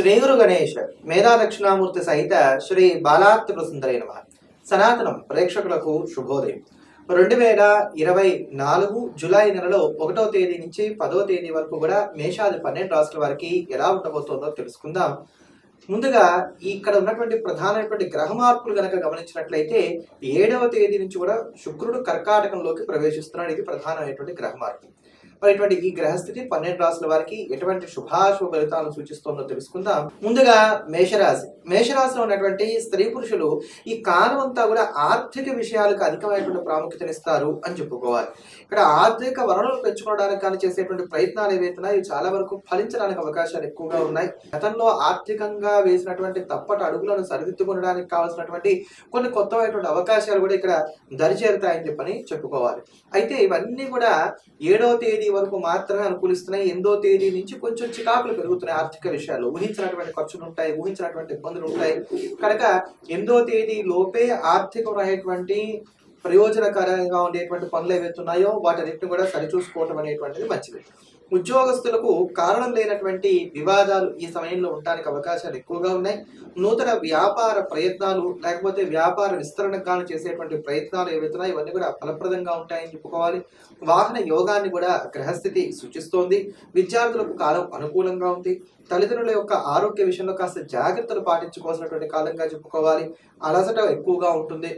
శ్రీ గురు గణేష్ మేధా దక్షిణామూర్తి సహిత శ్రీ బాలాత్రిపుర సుందరి నమః. సనాతనం ప్రేక్షకులకు శుభోదయం. 2024 జూలై నెలలో 1వ తేదీ నుంచి 10వ తేదీ వరకు కూడా మేషాది 12 రాశుల వారికి ఎలా ఉండబోతుందో తెలుసుకుందాం. ముందుగా ఇక్కడ ఉన్నటువంటి ప్రధానమైనటువంటి గ్రహ మార్పులు గనక గమనించినట్లయితే 7వ తేదీ నుంచి కూడా శుక్రుడు కర్కాటకంలోకి ప్రవేశిస్తున్నాడు. ఇది ప్రధానమైనటువంటి గ్రహ మార్పు. మరి ఇటువంటి ఈ గ్రహస్థితి 12 రాశుల వారికి ఎటువంటి శుభాశుభ ఫలితాలను సూచిస్తుందో తెలుసుకుందాం. ముందుగా మేషరాశిలో ఉన్నటువంటి స్త్రీ పురుషులు ఈ కాలం అంతా కూడా ఆర్థిక విషయాలకు అధికమైనటువంటి ప్రాముఖ్యతనిస్తారు అని చెప్పుకోవాలి. ఇక్కడ ఆర్థిక వనరులు పెంచుకోవడానికి కానీ చేసేటువంటి ప్రయత్నాలు ఏవైతున్నాయి చాలా వరకు ఫలించడానికి అవకాశాలు ఎక్కువగా ఉన్నాయి. గతంలో ఆర్థికంగా వేసినటువంటి తప్పటి అడుగులను సరిదిద్దుకోవడానికి కావాల్సినటువంటి కొన్ని కొత్తమైనటువంటి అవకాశాలు కూడా ఇక్కడ దరిచేరుతాయని చెప్పని చెప్పుకోవాలి. అయితే ఇవన్నీ కూడా 7వ తేదీ వరకు మాత్రమే అనుకూలిస్తున్నాయి. 8వ తేదీ నుంచి కొంచెం చికాకులు పెరుగుతున్నాయి. ఆర్థిక విషయాలు ఊహించినటువంటి ఖర్చులు ఉంటాయి, ఊహించినటువంటి ఇబ్బందులు ఉంటాయి. కనుక 8వ తేదీ లోపే ఆర్థికమైనటువంటి ప్రయోజనకరంగా ఉండేటువంటి పనులు ఏవైతున్నాయో వాటన్నిటిని కూడా సరిచూసుకోవటం అనేటువంటిది మంచిది. ఉద్యోగస్తులకు కారణం లేనటువంటి వివాదాలు ఈ సమయంలో ఉండడానికి అవకాశాలు ఎక్కువగా ఉన్నాయి. నూతన వ్యాపార ప్రయత్నాలు లేకపోతే వ్యాపార విస్తరణకు గాను చేసేటువంటి ప్రయత్నాలు ఏవైతున్నాయో ఇవన్నీ కూడా ఫలప్రదంగా ఉంటాయని చెప్పుకోవాలి. వాహన యోగాన్ని కూడా గ్రహస్థితి సూచిస్తోంది. విద్యార్థులకు కాలం అనుకూలంగా ఉంది. తల్లిదండ్రుల యొక్క ఆరోగ్య విషయంలో కాస్త జాగ్రత్తలు పాటించుకోవాల్సినటువంటి కాలంగా చెప్పుకోవాలి. అలసట ఎక్కువగా ఉంటుంది.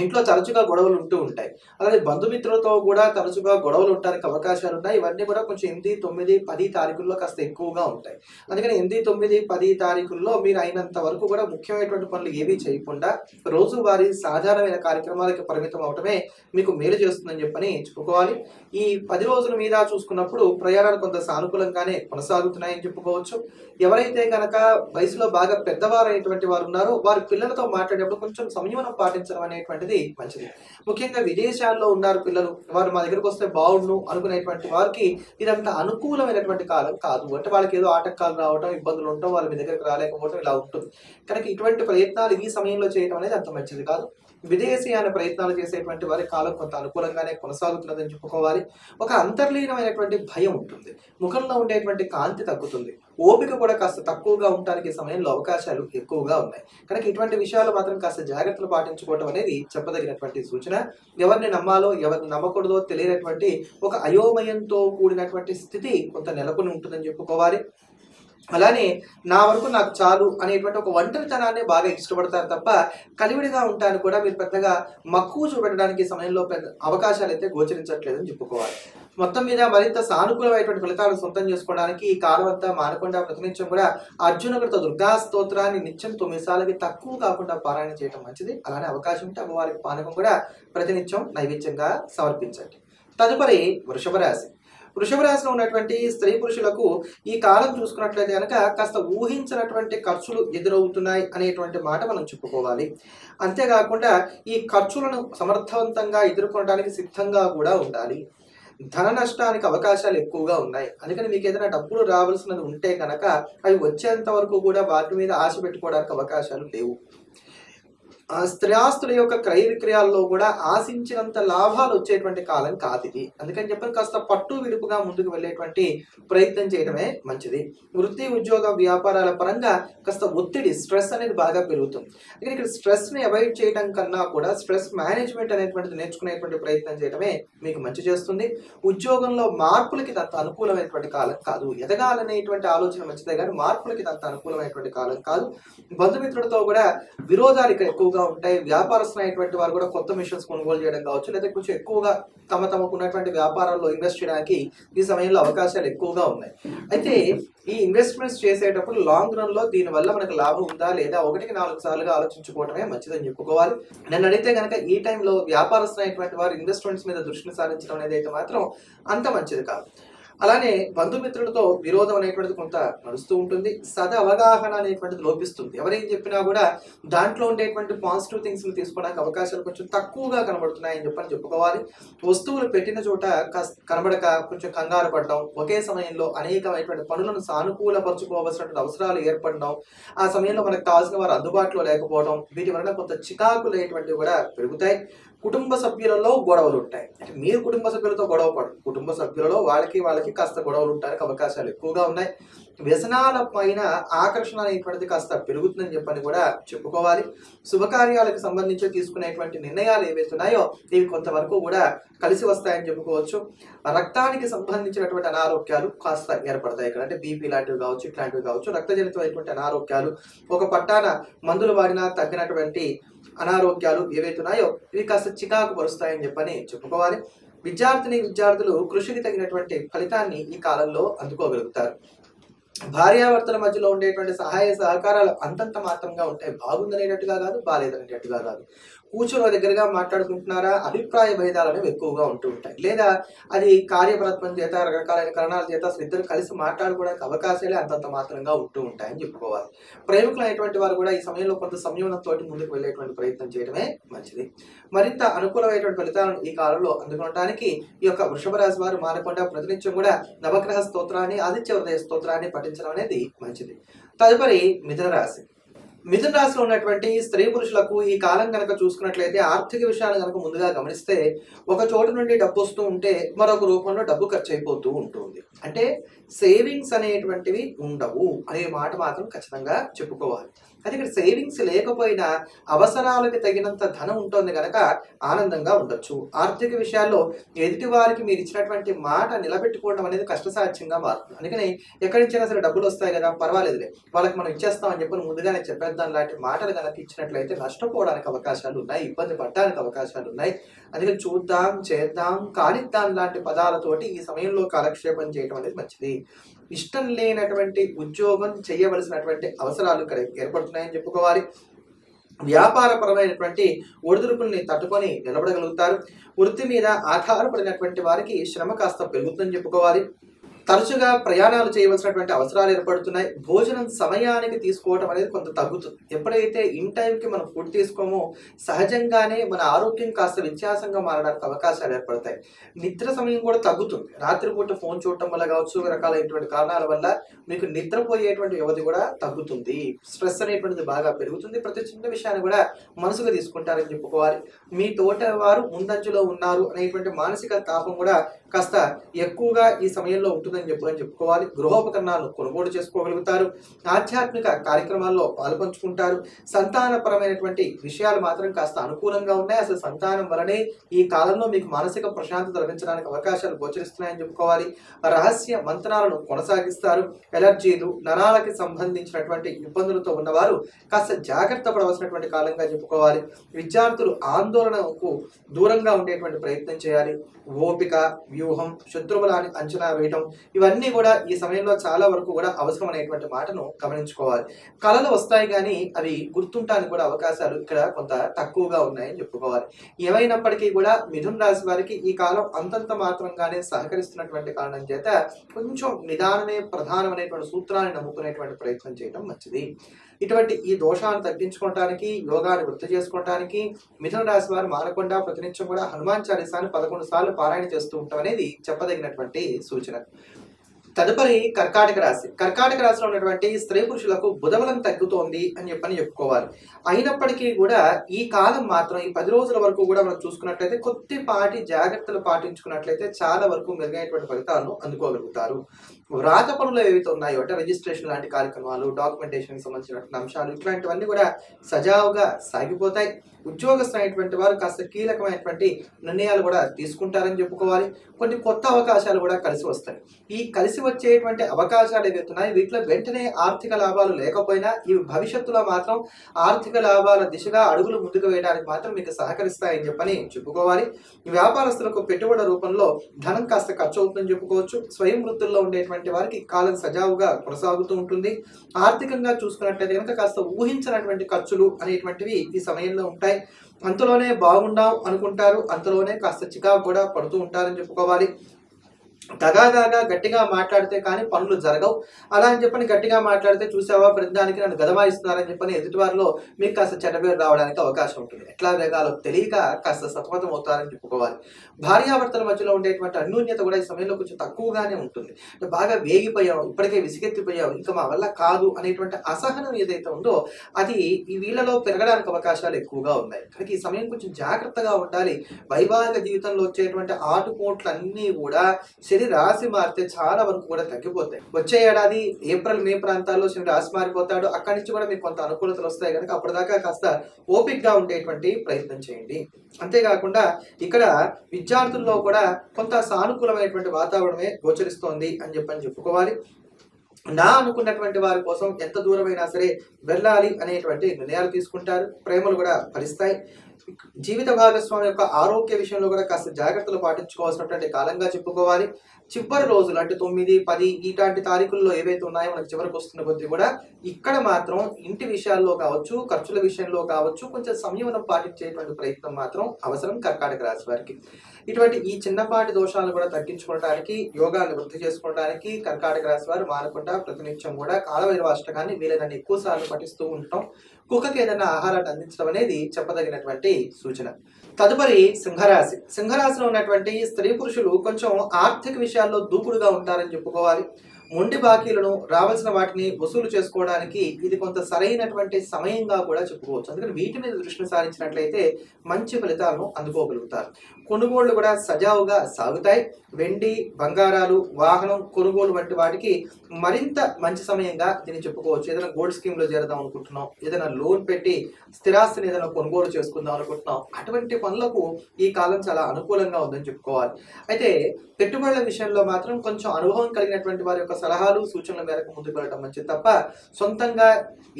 ఇంట్లో తరచుగా గొడవలు ఉంటూ ఉంటాయి. అలాగే బంధుమిత్రులతో కూడా తరచుగా గొడవలు ఉండడానికి అవకాశాలు ఉన్నాయి. ఇవన్నీ కూడా కొంచెం 8, 9, 10 తారీఖుల్లో కాస్త ఎక్కువగా ఉంటాయి. అందుకని 8, 9, 10 తారీఖుల్లో మీరు అయినంత వరకు కూడా ముఖ్యమైనటువంటి పనులు ఏవీ చేయకుండా రోజువారీ సాధారణమైన కార్యక్రమాలకి పరిమితం అవటమే మీకు మేలు చేస్తుందని చెప్పని చెప్పుకోవాలి. ఈ 10 రోజుల మీద చూసుకున్నప్పుడు ప్రయాణాలు కొంత సానుకూలంగానే కొనసాగుతున్నాయని చెప్పుకోవచ్చు. ఎవరైతే కనుక వయసులో బాగా పెద్దవారైనటువంటి వారు ఉన్నారో వారి పిల్లలతో మాట్లాడేటప్పుడు కొంచెం సంయమనం పాటించడం అనేటువంటిది మంచిది. ముఖ్యంగా విదేశాల్లో ఉన్నారు పిల్లలు, వారు మా దగ్గరకు వస్తే బాగుండు అనుకునేటువంటి వారికి ఇదంతా అనుకూలమైనటువంటి కాలం కాదు. అంటే వాళ్ళకి ఏదో ఆటంకాలు రావడం, ఇబ్బందులు ఉండటం, వాళ్ళ మీ దగ్గరకు రాలేకపోవడం ఇలా ఉంటుంది. కనుక ఇటువంటి ప్రయత్నాలు ఈ సమయంలో చేయడం అనేది అంత మంచిది కాదు. విదేశీయాన ప్రయత్నాలు చేసేటువంటి వారి కాలం కొంత అనుకూలంగానే కొనసాగుతున్నదని చెప్పుకోవాలి. ఒక అంతర్లీనమైనటువంటి భయం ఉంటుంది. ముఖంలో ఉండేటువంటి కాంతి తగ్గుతుంది. ఓపిక కూడా కాస్త తక్కువగా ఉండడానికి ఈ సమయంలో అవకాశాలు ఎక్కువగా ఉన్నాయి. కనుక ఇటువంటి విషయాలు మాత్రం కాస్త జాగ్రత్తలు పాటించుకోవడం అనేది చెప్పదగినటువంటి సూచన. ఎవరిని నమ్మాలో ఎవరిని నమ్మకూడదో తెలియనటువంటి ఒక అయోమయంతో కూడినటువంటి స్థితి కొంత నెలకొని ఉంటుందని చెప్పుకోవాలి. అలానే నా వరకు నాకు చాలు అనేటువంటి ఒక ఒంటరితనాన్ని బాగా ఇష్టపడతారు తప్ప కలివిడిగా ఉండడానికి కూడా మీరు పెద్దగా మక్కువ చూపెట్టడానికి ఈ సమయంలో పెద్ద అవకాశాలు అయితే గోచరించట్లేదని చెప్పుకోవాలి. మొత్తం మీద మరింత సానుకూలమైనటువంటి ఫలితాలను సొంతం చేసుకోవడానికి ఈ కాలం అంతా మానకుండా ప్రతినిత్యం కూడా అర్జునుడితో దుర్గా స్తోత్రాన్ని నిత్యం 9 సార్లకి తక్కువ కాకుండా పారాయణ చేయడం మంచిది. అలానే అవకాశం ఉంటే అమ్మవారికి పానకం కూడా ప్రతినిత్యం నైవేద్యంగా సమర్పించండి. తదుపరి వృషభ రాశిలో ఉన్నటువంటి స్త్రీ పురుషులకు ఈ కాలం చూసుకున్నట్లయితే కనుక కాస్త ఊహించినటువంటి ఖర్చులు ఎదురవుతున్నాయి అనేటువంటి మాట మనం చెప్పుకోవాలి. అంతేకాకుండా ఈ ఖర్చులను సమర్థవంతంగా ఎదుర్కొనడానికి సిద్ధంగా కూడా ఉండాలి. ధన నష్టానికి అవకాశాలు ఎక్కువగా ఉన్నాయి. అందుకని మీకు ఏదైనా డబ్బులు రావాల్సినది ఉంటే కనుక అవి వచ్చేంత వరకు కూడా వాటి మీద ఆశ పెట్టుకోవడానికి అవకాశాలు లేవు. స్థిరాస్తుల యొక్క క్రయ విక్రయాల్లో కూడా ఆశించినంత లాభాలు వచ్చేటువంటి కాలం కాదు ఇది. అందుకని చెప్పి కాస్త పట్టు విడుపుగా ముందుకు వెళ్ళేటువంటి ప్రయత్నం చేయడమే మంచిది. వృత్తి ఉద్యోగ వ్యాపారాల పరంగా కాస్త ఒత్తిడి స్ట్రెస్ అనేది బాగా పెరుగుతుంది. అందుకని ఇక్కడ స్ట్రెస్ ని అవాయిడ్ చేయడం కన్నా కూడా స్ట్రెస్ మేనేజ్మెంట్ అనేటువంటిది నేర్చుకునేటువంటి ప్రయత్నం చేయడమే మీకు మంచి చేస్తుంది. ఉద్యోగంలో మార్పులకి అంత అనుకూలమైనటువంటి కాలం కాదు. ఎదగాలనేటువంటి ఆలోచన మంచిదే కానీ మార్పులకి అంత అనుకూలమైనటువంటి కాలం కాదు. బంధుమిత్రులతో కూడా విరోధాలు ఇక్కడ ఎక్కువగా ఉంటాయి. వ్యాపారస్తులైనటువంటి వారు కూడా కొత్త మిషన్స్ కొనుగోలు చేయడం కావచ్చు, లేదా కొంచెం ఎక్కువగా తమకు ఉన్నటువంటి వ్యాపారాల్లో ఇన్వెస్ట్ చేయడానికి ఈ సమయంలో అవకాశాలు ఎక్కువగా ఉన్నాయి. అయితే ఈ ఇన్వెస్ట్మెంట్స్ చేసేటప్పుడు లాంగ్ రన్ లో దీని వల్ల మనకు లాభం ఉందా లేదా 1-4 సార్లుగా ఆలోచించుకోవడమే మంచిదని చెప్పుకోవాలి. నన్ను అడిగితే కనుక ఈ టైంలో వ్యాపారస్తులైనటువంటి వారు ఇన్వెస్ట్మెంట్స్ మీద దృష్టిని సారించడం అనేది అయితే మాత్రం అంత మంచిది కాదు. అలానే బంధుమిత్రులతో విరోధం అనేటువంటిది కొంత నడుస్తూ ఉంటుంది. అవగాహన అనేటువంటిది లోపిస్తుంది. ఎవరేం చెప్పినా కూడా దాంట్లో ఉండేటువంటి పాజిటివ్ థింగ్స్ ని తీసుకోవడానికి అవకాశాలు కొంచెం తక్కువగా కనబడుతున్నాయని చెప్పని చెప్పుకోవాలి. వస్తువులు పెట్టిన చోట కనబడక కొంచెం కంగారు పడడం, ఒకే సమయంలో అనేకమైనటువంటి పనులను సానుకూలపరచుకోవాల్సినటువంటి అవసరాలు ఏర్పడడం, ఆ సమయంలో మనకు కావాల్సిన వారు అందుబాటులో లేకపోవడం, వీటి వలన కొంత చికాకులు అనేటువంటివి కూడా పెరుగుతాయి. కుటుంబ సభ్యులలో గొడవలు ఉంటాయి. అంటే మీరు కుటుంబ సభ్యులతో గొడవ పడరు, కుటుంబ సభ్యులలో వాళ్ళకి కాస్త గొడవలు ఉండడానికి అవకాశాలు ఎక్కువగా ఉన్నాయి. వ్యసనాల పైన ఆకర్షణ అనేటువంటిది కాస్త పెరుగుతుందని చెప్పని కూడా చెప్పుకోవాలి. శుభకార్యాలకు సంబంధించి తీసుకునేటువంటి నిర్ణయాలు ఏవైతే ఉన్నాయో ఇవి కొంతవరకు కూడా కలిసి వస్తాయని చెప్పుకోవచ్చు. రక్తానికి సంబంధించినటువంటి అనారోగ్యాలు కాస్త ఏర్పడతాయి ఇక్కడ. అంటే బీపీ లాంటివి కావచ్చు, ఇట్లాంటివి కావచ్చు. రక్తజనితమైనటువంటి అనారోగ్యాలు, ఒక పట్టాన మందులు వాడినా తగ్గినటువంటి అనారోగ్యాలు ఏవైతే ఉన్నాయో ఇవి కాస్త చికాకు పరుస్తాయని చెప్పని చెప్పుకోవాలి. విద్యార్థులు కృషికి తగినటువంటి ఫలితాన్ని ఈ కాలంలో అందుకోగలుగుతారు. భార్యాభర్తల మధ్యలో ఉండేటువంటి సహాయ సహకారాలు అంతంత మాత్రంగా ఉంటాయి. బాగుందనేటట్టుగా కాదు, బాలేదనేటట్టుగా కాదు. కూర్చొని దగ్గరగా మాట్లాడుకుంటున్నారా, అభిప్రాయ భేదాలు అనేవి ఎక్కువగా ఉంటూ ఉంటాయి. లేదా అది కార్యప్రత్వం చేత, రకరకాలైన కారణాల చేత అసలు ఇద్దరు కలిసి మాట్లాడుకోవడానికి అవకాశాలే అంతంత మాత్రంగా ఉంటూ ఉంటాయని చెప్పుకోవాలి. ప్రేమికులు అయినటువంటి వారు కూడా ఈ సమయంలో కొంత సంయమనంతో ముందుకు వెళ్ళేటువంటి ప్రయత్నం చేయడమే మంచిది. మరింత అనుకూలమైనటువంటి ఫలితాలను ఈ కాలంలో అందుకోవడానికి ఈ యొక్క వృషభ రాశి వారు మానకుండా ప్రతినిత్యం కూడా నవగ్రహ స్తోత్రాన్ని, ఆదిత్య హృదయ స్తోత్రాన్ని పఠించడం అనేది మంచిది. తదుపరి మిథున రాశి. మిథున రాశిలో ఉన్నటువంటి స్త్రీ పురుషులకు ఈ కాలం కనుక చూసుకున్నట్లయితే ఆర్థిక విషయాలు కనుక ముందుగా గమనిస్తే ఒక చోటు నుండి డబ్బు వస్తూ ఉంటే మరొక రూపంలో డబ్బు ఖర్చు అయిపోతూ ఉంటుంది. అంటే సేవింగ్స్ అనేటువంటివి ఉండవు అనే మాట మాత్రం ఖచ్చితంగా చెప్పుకోవాలి. అది ఇక్కడ సేవింగ్స్ లేకపోయినా అవసరాలకు తగినంత ధనం ఉంటుంది కనుక ఆనందంగా ఉండొచ్చు. ఆర్థిక విషయాల్లో ఎదుటి వారికి మీరు ఇచ్చినటువంటి మాట నిలబెట్టుకోవడం అనేది కష్టసాధ్యంగా మారుతుంది. అందుకని ఎక్కడి నుంచైనా సరే డబ్బులు వస్తాయి కదా, పర్వాలేదులే వాళ్ళకి మనం ఇచ్చేస్తామని చెప్పి ముందుగానే చెప్పేద్దాం లాంటి మాటలు కనుక ఇచ్చినట్లయితే నష్టపోవడానికి అవకాశాలు ఉన్నాయి, ఇబ్బంది పడడానికి అవకాశాలు ఉన్నాయి. అందుకని చూద్దాం, చేద్దాం, కానిద్దాం లాంటి పదాలతోటి ఈ సమయంలో కాలక్షేపం చేయడం అనేది మంచిది. ఇష్టం లేనటువంటి ఉద్యోగం చేయవలసినటువంటి అవసరాలు ఇక్కడ ఏర్పడుతున్నాయని చెప్పుకోవాలి. వ్యాపారపరమైనటువంటి ఒడిదుడుకుల్ని తట్టుకొని నిలబడగలుగుతారు. వృత్తి మీద ఆధారపడినటువంటి వారికి శ్రమ కాస్త పెరుగుతుందని చెప్పుకోవాలి. తరచుగా ప్రయాణాలు చేయవలసినటువంటి అవసరాలు ఏర్పడుతున్నాయి. భోజనం సమయానికి తీసుకోవడం అనేది కొంత తగ్గుతుంది. ఎప్పుడైతే ఇన్ టైంకి మనం ఫుడ్ తీసుకోమో సహజంగానే మన ఆరోగ్యం కాస్త వ్యత్యాసంగా మారడానికి అవకాశాలు ఏర్పడతాయి. నిద్ర సమయం కూడా తగ్గుతుంది. రాత్రిపూట ఫోన్ చూడటం వల్ల కావచ్చు, రకాలైనటువంటి కారణాల వల్ల మీకు నిద్రపోయేటువంటి వ్యవధి కూడా తగ్గుతుంది. స్ట్రెస్ అనేటువంటిది బాగా పెరుగుతుంది. ప్రతి చిన్న విషయాన్ని కూడా మనసుగా తీసుకుంటారని చెప్పుకోవాలి. మీ తోట వారు ముందంజలో ఉన్నారు అనేటువంటి మానసిక తాపం కూడా కాస్త ఎక్కువగా ఈ సమయంలో ఉంటుందని చెప్పుకోవాలి. గృహోపకరణాలను కొనుగోలు చేసుకోగలుగుతారు. ఆధ్యాత్మిక కార్యక్రమాల్లో పాల్పంచుకుంటారు. సంతానపరమైనటువంటి విషయాలు మాత్రం కాస్త అనుకూలంగా ఉన్నాయి. అసలు సంతానం వలనే ఈ కాలంలో మీకు మానసిక ప్రశాంతత లభించడానికి అవకాశాలు గోచరిస్తున్నాయని చెప్పుకోవాలి. రహస్య మంత్రాలను కొనసాగిస్తారు. ఎలర్జీలు, నరాలకి సంబంధించినటువంటి ఇబ్బందులతో ఉన్నవారు కాస్త జాగ్రత్త పడవలసినటువంటి కాలంగా చెప్పుకోవాలి. విద్యార్థులు ఆందోళనకు దూరంగా ఉండేటువంటి ప్రయత్నం చేయాలి. ఓపిక, వ్యూహం, శత్రువులని అంచనా వేయటం ఇవన్నీ కూడా ఈ సమయంలో చాలా వరకు కూడా అవసరం అనేటువంటి మాటను గమనించుకోవాలి. కళలు వస్తాయి కానీ అవి గుర్తుంటానికి కూడా అవకాశాలు ఇక్కడ కొంత తక్కువగా ఉన్నాయని చెప్పుకోవాలి. ఏమైనప్పటికీ కూడా మిథున రాశి వారికి ఈ కాలం అంతంత మాత్రంగానే సహకరిస్తున్నటువంటి కారణం చేత కొంచెం నిదానమే ప్రధానం అనేటువంటి సూత్రాన్ని నమ్ముకునేటువంటి ప్రయత్నం చేయడం మంచిది. ఇటువంటి ఈ దోషాన్ని తగ్గించుకోవడానికి, యోగాన్ని వృద్ధి చేసుకోవడానికి మిథున రాశి వారు మానకుండా ప్రతినిత్యం కూడా హనుమాన్ చాలీసాని 11 సార్లు పారాయణ చేస్తూ ఉంటాం అనేది చెప్పదగినటువంటి సూచన. తదుపరి కర్కాటక రాశి. కర్కాటక రాశిలో ఉన్నటువంటి స్త్రీ పురుషులకు బుధబలం తగ్గుతోంది అని చెప్పుకోవాలి. అయినప్పటికీ కూడా ఈ కాలం మాత్రం ఈ 10 రోజుల వరకు కూడా మనం చూసుకున్నట్లయితే కొద్దిపాటి జాగ్రత్తలు పాటించుకున్నట్లయితే చాలా వరకు మెరుగైనటువంటి ఫలితాలను అందుకోగలుగుతారు. వ్రాత పనులు ఏవైతే ఉన్నాయో అంటే రిజిస్ట్రేషన్ లాంటి కార్యక్రమాలు, డాక్యుమెంటేషన్ సంబంధించినటువంటి అంశాలు ఇట్లాంటివన్నీ కూడా సజావుగా సాగిపోతాయి. ఉద్యోగస్తులైనటువంటి వారు కాస్త కీలకమైనటువంటి నిర్ణయాలు కూడా తీసుకుంటారని చెప్పుకోవాలి. కొన్ని కొత్త అవకాశాలు కూడా కలిసి వస్తాయి. ఈ కలిసి వచ్చేటువంటి అవకాశాలు ఏవైతే ఉన్నాయో వీటిలో వెంటనే ఆర్థిక లాభాలు లేకపోయినా ఇవి భవిష్యత్తులో మాత్రం ఆర్థిక లాభాల దిశగా అడుగులు ముందుకు వేయడానికి మాత్రం మీకు సహకరిస్తాయని చెప్పుకోవాలి. వ్యాపారస్తులకు పెట్టుబడుల రూపంలో ధనం కాస్త ఖర్చు అవుతుందని చెప్పుకోవచ్చు. స్వయం వృత్తుల్లో ఉండేటువంటి వారికి కాలం సజావుగా కొనసాగుతూ ఉంటుంది. ఆర్థికంగా చూసుకున్నట్లయితే కనుక కాస్త ఊహించినటువంటి ఖర్చులు అనేటువంటివి ఈ సమయంలో ఉంటాయి. అంతలోనే బాగుండాం అనుకుంటారు, అంతలోనే కాస్త చికాకు కూడా పడుతూ ఉంటారని చెప్పుకోవాలి. తగాదాగా గట్టిగా మాట్లాడితే కానీ పనులు జరగవు. అలా అని చెప్పని గట్టిగా మాట్లాడితే చూసావా ప్రతిదానికి నన్ను గదమాయిస్తున్నారని చెప్పని ఎదుటివారిలో మీకు కాస్త చెడ్డ పేరు రావడానికి అవకాశం ఉంటుంది. ఎట్లా వేగాలో తెలియక కాస్త సతమతం అవుతారని చెప్పుకోవాలి. భార్యాభర్తల మధ్యలో ఉండేటువంటి అన్యోన్యత కూడా ఈ సమయంలో కొంచెం తక్కువగానే ఉంటుంది. బాగా వేగిపోయావు, ఇప్పటికే విసిగెత్తిపోయావు, ఇంకా మా వల్ల కాదు అనేటువంటి అసహనం ఏదైతే ఉందో అది ఈ వీళ్ళలో పెరగడానికి అవకాశాలు ఎక్కువగా ఉన్నాయి. కనుక ఈ సమయం కొంచెం జాగ్రత్తగా ఉండాలి. వైవాహిక జీవితంలో వచ్చేటువంటి ఆటుపోట్లన్నీ కూడా శని రాశి మారితే చాలా వరకు కూడా తగ్గిపోతాయి. వచ్చే ఏడాది ఏప్రిల్ మే ప్రాంతాల్లో శని రాశి మారిపోతాడు. అక్కడి నుంచి కూడా మీకు కొంత అనుకూలతలు వస్తాయి కనుక అప్పటిదాకా కాస్త ఓపికగా ఉండేటువంటి ప్రయత్నం చేయండి. అంతేకాకుండా ఇక్కడ విద్యార్థుల్లో కూడా కొంత సానుకూలమైనటువంటి వాతావరణమే గోచరిస్తోంది అని చెప్పుకోవాలి. నా అనుకున్నటువంటి వారి కోసం ఎంత దూరమైనా సరే వెళ్ళాలి అనేటువంటి నిర్ణయాలు తీసుకుంటారు. ప్రేమలు కూడా ఫలిస్తాయి. జీవిత భాగస్వామి యొక్క ఆరోగ్య విషయంలో కూడా కాస్త జాగ్రత్తలు పాటించుకోవాల్సినటువంటి కాలంగా చెప్పుకోవాలి. చివరి రోజులు అంటే 9, 10 ఇలాంటి తారీఖుల్లో ఏవైతే ఉన్నాయో మనకి చివరికి వస్తున్న కొద్దీ కూడా ఇక్కడ మాత్రం ఇంటి విషయాల్లో కావచ్చు, ఖర్చుల విషయంలో కావచ్చు కొంచెం సంయమనం పాటించేటువంటి ప్రయత్నం మాత్రం అవసరం కర్కాటక రాశి వారికి. ఇటువంటి ఈ చిన్నపాటి దోషాలను కూడా తగ్గించుకోవడానికి, యోగాన్ని వృద్ధి చేసుకోవడానికి కర్కాటక రాశి వారు మానకుండా ప్రతినిత్యం కూడా కాలభైరవాష్టకాన్ని వీలైనన్ని ఎక్కువ సార్లు పఠిస్తూ ఉండటం, కుక్కకి ఏదైనా ఆహారాన్ని అందించడం అనేది చెప్పదగినటువంటి సూచన. తదుపరి సింహరాశి. సింహరాశిలో ఉన్నటువంటి స్త్రీ పురుషులు కొంచెం ఆర్థిక విషయాల్లో దూకుడుగా ఉంటారని చెప్పుకోవాలి. మొండి బాకీలను రావాల్సిన వాటిని వసూలు చేసుకోవడానికి ఇది కొంత సరైనటువంటి సమయంగా కూడా చెప్పుకోవచ్చు. అందుకని వీటి మీద దృష్టిని సారించినట్లయితే మంచి ఫలితాలను అందుకోగలుగుతారు. కొనుగోళ్లు కూడా సజావుగా సాగుతాయి. వెండి, బంగారాలు, వాహనం కొనుగోలు వంటి వాటికి మరింత మంచి సమయంగా దీన్ని చెప్పుకోవచ్చు. ఏదైనా గోల్డ్ స్కీమ్ లో చేరదాం అనుకుంటున్నాం, ఏదైనా లోన్ పెట్టి స్థిరాస్తిని ఏదైనా కొనుగోలు చేసుకుందాం అనుకుంటున్నాం, అటువంటి పనులకు ఈ కాలం చాలా అనుకూలంగా ఉందని చెప్పుకోవాలి. అయితే పెట్టుబడుల విషయంలో మాత్రం కొంచెం అనుభవం కలిగినటువంటి వారి యొక్క సలహాలు సూచనల మేరకు ముందుకు వెళ్ళడం మంచిది తప్ప సొంతంగా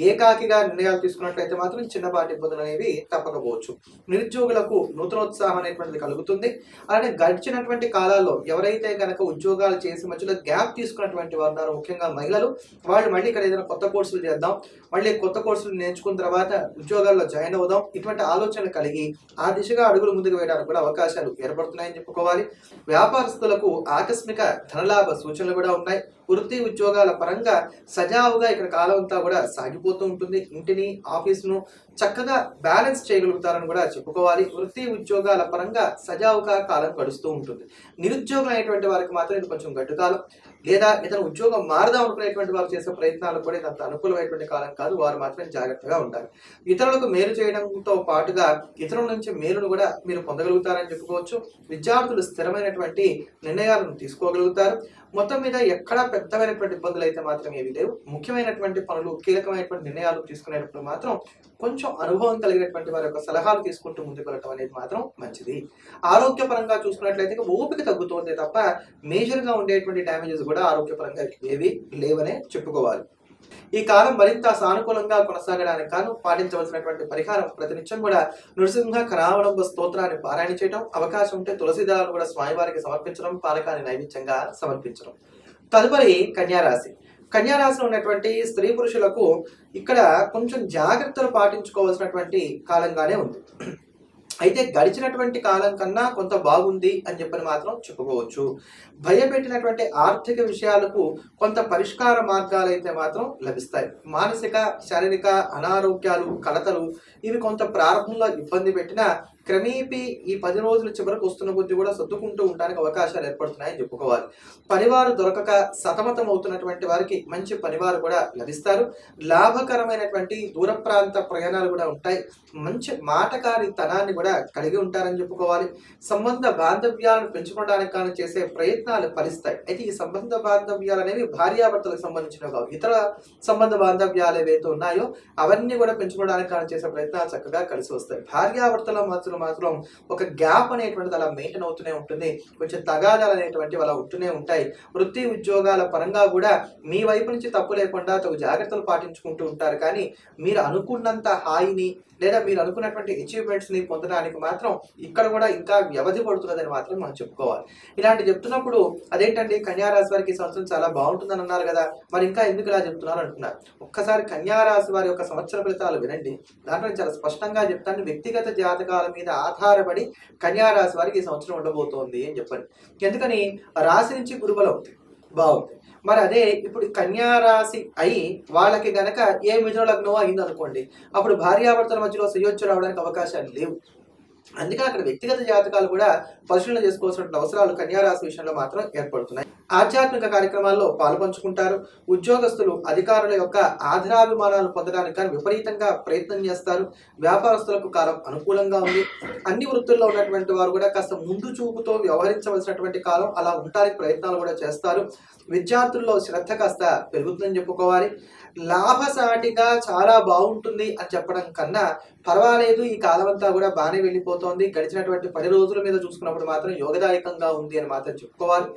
ఏకాకిగా నిర్ణయాలు తీసుకున్నట్లయితే మాత్రం చిన్నపాటి ఇబ్బందులు అనేవి తప్పకపోవచ్చు. నిరుద్యోగులకు నూతనోత్సాహం అనేటువంటిది కలుగుతుంది. అలానే గడిచినటువంటి కాలాల్లో ఎవరైతే కనుక ఉద్యోగాలు చేసి మధ్యలో గ్యాప్ తీసుకున్నటువంటి వారు ఉన్నారో, ముఖ్యంగా మహిళలు, వాళ్ళు మళ్ళీ ఇక్కడ ఏదైనా కొత్త కోర్సులు చేద్దాం, మళ్ళీ కొత్త కోర్సులు నేర్చుకున్న తర్వాత ఉద్యోగాల్లో జాయిన్ అవుదాం, ఇటువంటి ఆలోచనలు కలిగి ఆ దిశగా అడుగులు ముందుకు వేయడానికి కూడా అవకాశాలు ఏర్పడుతున్నాయని చెప్పుకోవాలి. వ్యాపారస్తులకు ఆకస్మిక ధనలాభ సూచనలు కూడా ఉన్నాయి. వృత్తి ఉద్యోగాల పరంగా సజావుగా ఇక్కడ కాలం అంతా కూడా సాగిపోతూ ఉంటుంది. ఇంటిని, ఆఫీసును చక్కగా బ్యాలెన్స్ చేయగలుగుతారని కూడా చెప్పుకోవాలి. వృత్తి ఉద్యోగాల పరంగా సజావుగా కాలం గడుస్తూ ఉంటుంది. నిరుద్యోగం అయినటువంటి వారికి మాత్రం ఇది కొంచెం గడ్డు కాలం. లేదా ఏదైనా ఉద్యోగం మారదాం అనుకునేటువంటి వారు చేసే ప్రయత్నాలు కూడా ఇది అంత అనుకూలమైనటువంటి కాలం కాదు. వారు మాత్రం జాగ్రత్తగా ఉండాలి. ఇతరులకు మేలు చేయడంతో పాటుగా ఇతరుల నుంచి మేలును కూడా మీరు పొందగలుగుతారని చెప్పుకోవచ్చు. విద్యార్థులు స్థిరమైనటువంటి నిర్ణయాలను తీసుకోగలుగుతారు. మొత్తం మీద ఎక్కడా పెద్దమైనటువంటి ఇబ్బందులు అయితే మాత్రం ఏవి లేవు. ముఖ్యమైనటువంటి పనులు, కీలకమైనటువంటి నిర్ణయాలు తీసుకునేటప్పుడు మాత్రం కొంచెం అనుభవం కలిగినటువంటి వారి యొక్క సలహాలు తీసుకుంటూ ముందుకు వెళ్ళటం అనేది మాత్రం మంచిది. ఆరోగ్యపరంగా చూసుకున్నట్లయితే ఓపిక తగ్గుతోంది తప్ప మేజర్ గా ఉండేటువంటి డ్యామేజెస్ కూడా ఆరోగ్యపరంగా ఏవి లేవనే చెప్పుకోవాలి. ఈ కాలం మరింత సానుకూలంగా కొనసాగడానికి కాను పాటించవలసినటువంటి పరిహారం ప్రతినిత్యం కూడా నృసింహ కరావలంబ స్తోత్రాన్ని పారాయణ చేయడం, అవకాశం ఉంటే తులసి దళాలను కూడా స్వామివారికి సమర్పించడం, పానకాన్ని నైవేద్యంగా సమర్పించడం. తదుపరి కన్యారాశి. కన్యారాశిలో ఉన్నటువంటి స్త్రీ పురుషులకు ఇక్కడ కొంచెం జాగ్రత్తలు పాటించుకోవాల్సినటువంటి కాలంగానే ఉంది. అయితే గడిచినటువంటి కాలం కన్నా కొంత బాగుంది అని చెప్పని మాత్రం చెప్పుకోవచ్చు. భయపెట్టినటువంటి ఆర్థిక విషయాలకు కొంత పరిష్కార మార్గాలు అయితే మాత్రం లభిస్తాయి. మానసిక, శారీరక అనారోగ్యాలు, కలతలు ఇవి కొంత ప్రారంభంలో ఇబ్బంది పెట్టినా క్రమేపీ ఈ 10 రోజుల చివరకు వస్తున్న కొద్దీ కూడా సర్దుకుంటూ ఉండడానికి అవకాశాలు ఏర్పడుతున్నాయని చెప్పుకోవాలి. పనివారు దొరకక సతమతం అవుతున్నటువంటి వారికి మంచి పనివారు కూడా లభిస్తారు. లాభకరమైనటువంటి దూర ప్రాంత ప్రయాణాలు కూడా ఉంటాయి. మంచి మాటకారి తనాన్ని కూడా కలిగి ఉంటారని చెప్పుకోవాలి. సంబంధ బాంధవ్యాలను పెంచుకోవడానికి కానీ చేసే ప్రయత్నాలు ఫలిస్తాయి. అయితే ఈ సంబంధ బాంధవ్యాలు అనేవి భార్యాభర్తలకు సంబంధించినవి కావు. ఇతర సంబంధ బాంధవ్యాలు ఏవైతే ఉన్నాయో అవన్నీ కూడా పెంచుకోవడానికి కానీ చేసే ప్రయత్నాలు చక్కగా కలిసి వస్తాయి. భార్యాభర్తల మధ్యలో మాత్రం ఒక గ్యాప్ అనేటువంటిది అలా మెయింటైన్ అవుతూనే ఉంటుంది. కొంచెం తగాదాలు అనేటువంటివి అలా ఉంటూనే ఉంటాయి. వృత్తి ఉద్యోగాల పరంగా కూడా మీ వైపు నుంచి తప్పు లేకుండా తగు జాగ్రత్తలు పాటించుకుంటూ ఉంటారు. కానీ మీరు అనుకున్నంత హాయిని లేదా మీరు అనుకున్నటువంటి అచీవ్మెంట్స్ ని పొందడానికి మాత్రం ఇక్కడ కూడా ఇంకా వ్యవధి పడుతున్నదని మాత్రం మనం చెప్పుకోవాలి. ఇలాంటి చెప్తున్నప్పుడు అదేంటండి కన్యారాశి వారికి ఈ సంవత్సరం చాలా బాగుంటుందని అన్నారు కదా, మరి ఇంకా ఎందుకు ఇలా చెప్తున్నారు అంటున్నారు. ఒక్కసారి కన్యారాశి వారి యొక్క సంవత్సర ఫలితాలు వినండి. దాంట్లో చాలా స్పష్టంగా చెప్తాను. వ్యక్తిగత జాతకాల మీద మీద ఆధారపడి కన్యా రాశి వారికి ఈ సంవత్సరం ఉండబోతోంది అని చెప్పండి. ఎందుకని రాశి నుంచి గురుబలం ఉంది, బాగుంది. మరి అదే ఇప్పుడు కన్యా రాశి అయి వాళ్ళకి గనక ఏ మిథున లగ్నం అయింది అనుకోండి, అప్పుడు భార్యాభర్తల మధ్యలో సుయోచ్య రావడానికి అవకాశాలు లేవు. అందుకని అక్కడ వ్యక్తిగత జాతకాలు కూడా పరిశీలన చేసుకోవాల్సిన అవసరాలు కన్యా రాశి విషయంలో మాత్రం ఏర్పడుతున్నాయి. ఆధ్యాత్మిక కార్యక్రమాల్లో పాల్పంచుకుంటారు. ఉద్యోగస్తులు అధికారుల యొక్క ఆదరాభిమానాలు పొందడానికి కానీ విపరీతంగా ప్రయత్నం చేస్తారు. వ్యాపారస్తులకు కాలం అనుకూలంగా ఉంది. అన్ని వృత్తుల్లో ఉన్నటువంటి వారు కూడా కాస్త ముందు చూపుతో వ్యవహరించవలసినటువంటి కాలం, అలా ఉండడానికి ప్రయత్నాలు కూడా చేస్తారు. విద్యార్థుల్లో శ్రద్ధ కాస్త పెరుగుతుందని చెప్పుకోవాలి. లాభసాటిగా చాలా బాగుంటుంది అని చెప్పడం కన్నా పర్వాలేదు, ఈ కాలం అంతా కూడా బాగానే వెళ్ళిపోతోంది, గడిచినటువంటి 10 రోజుల మీద చూసుకున్నప్పుడు మాత్రం యోగదాయకంగా ఉంది అని మాత్రం చెప్పుకోవాలి.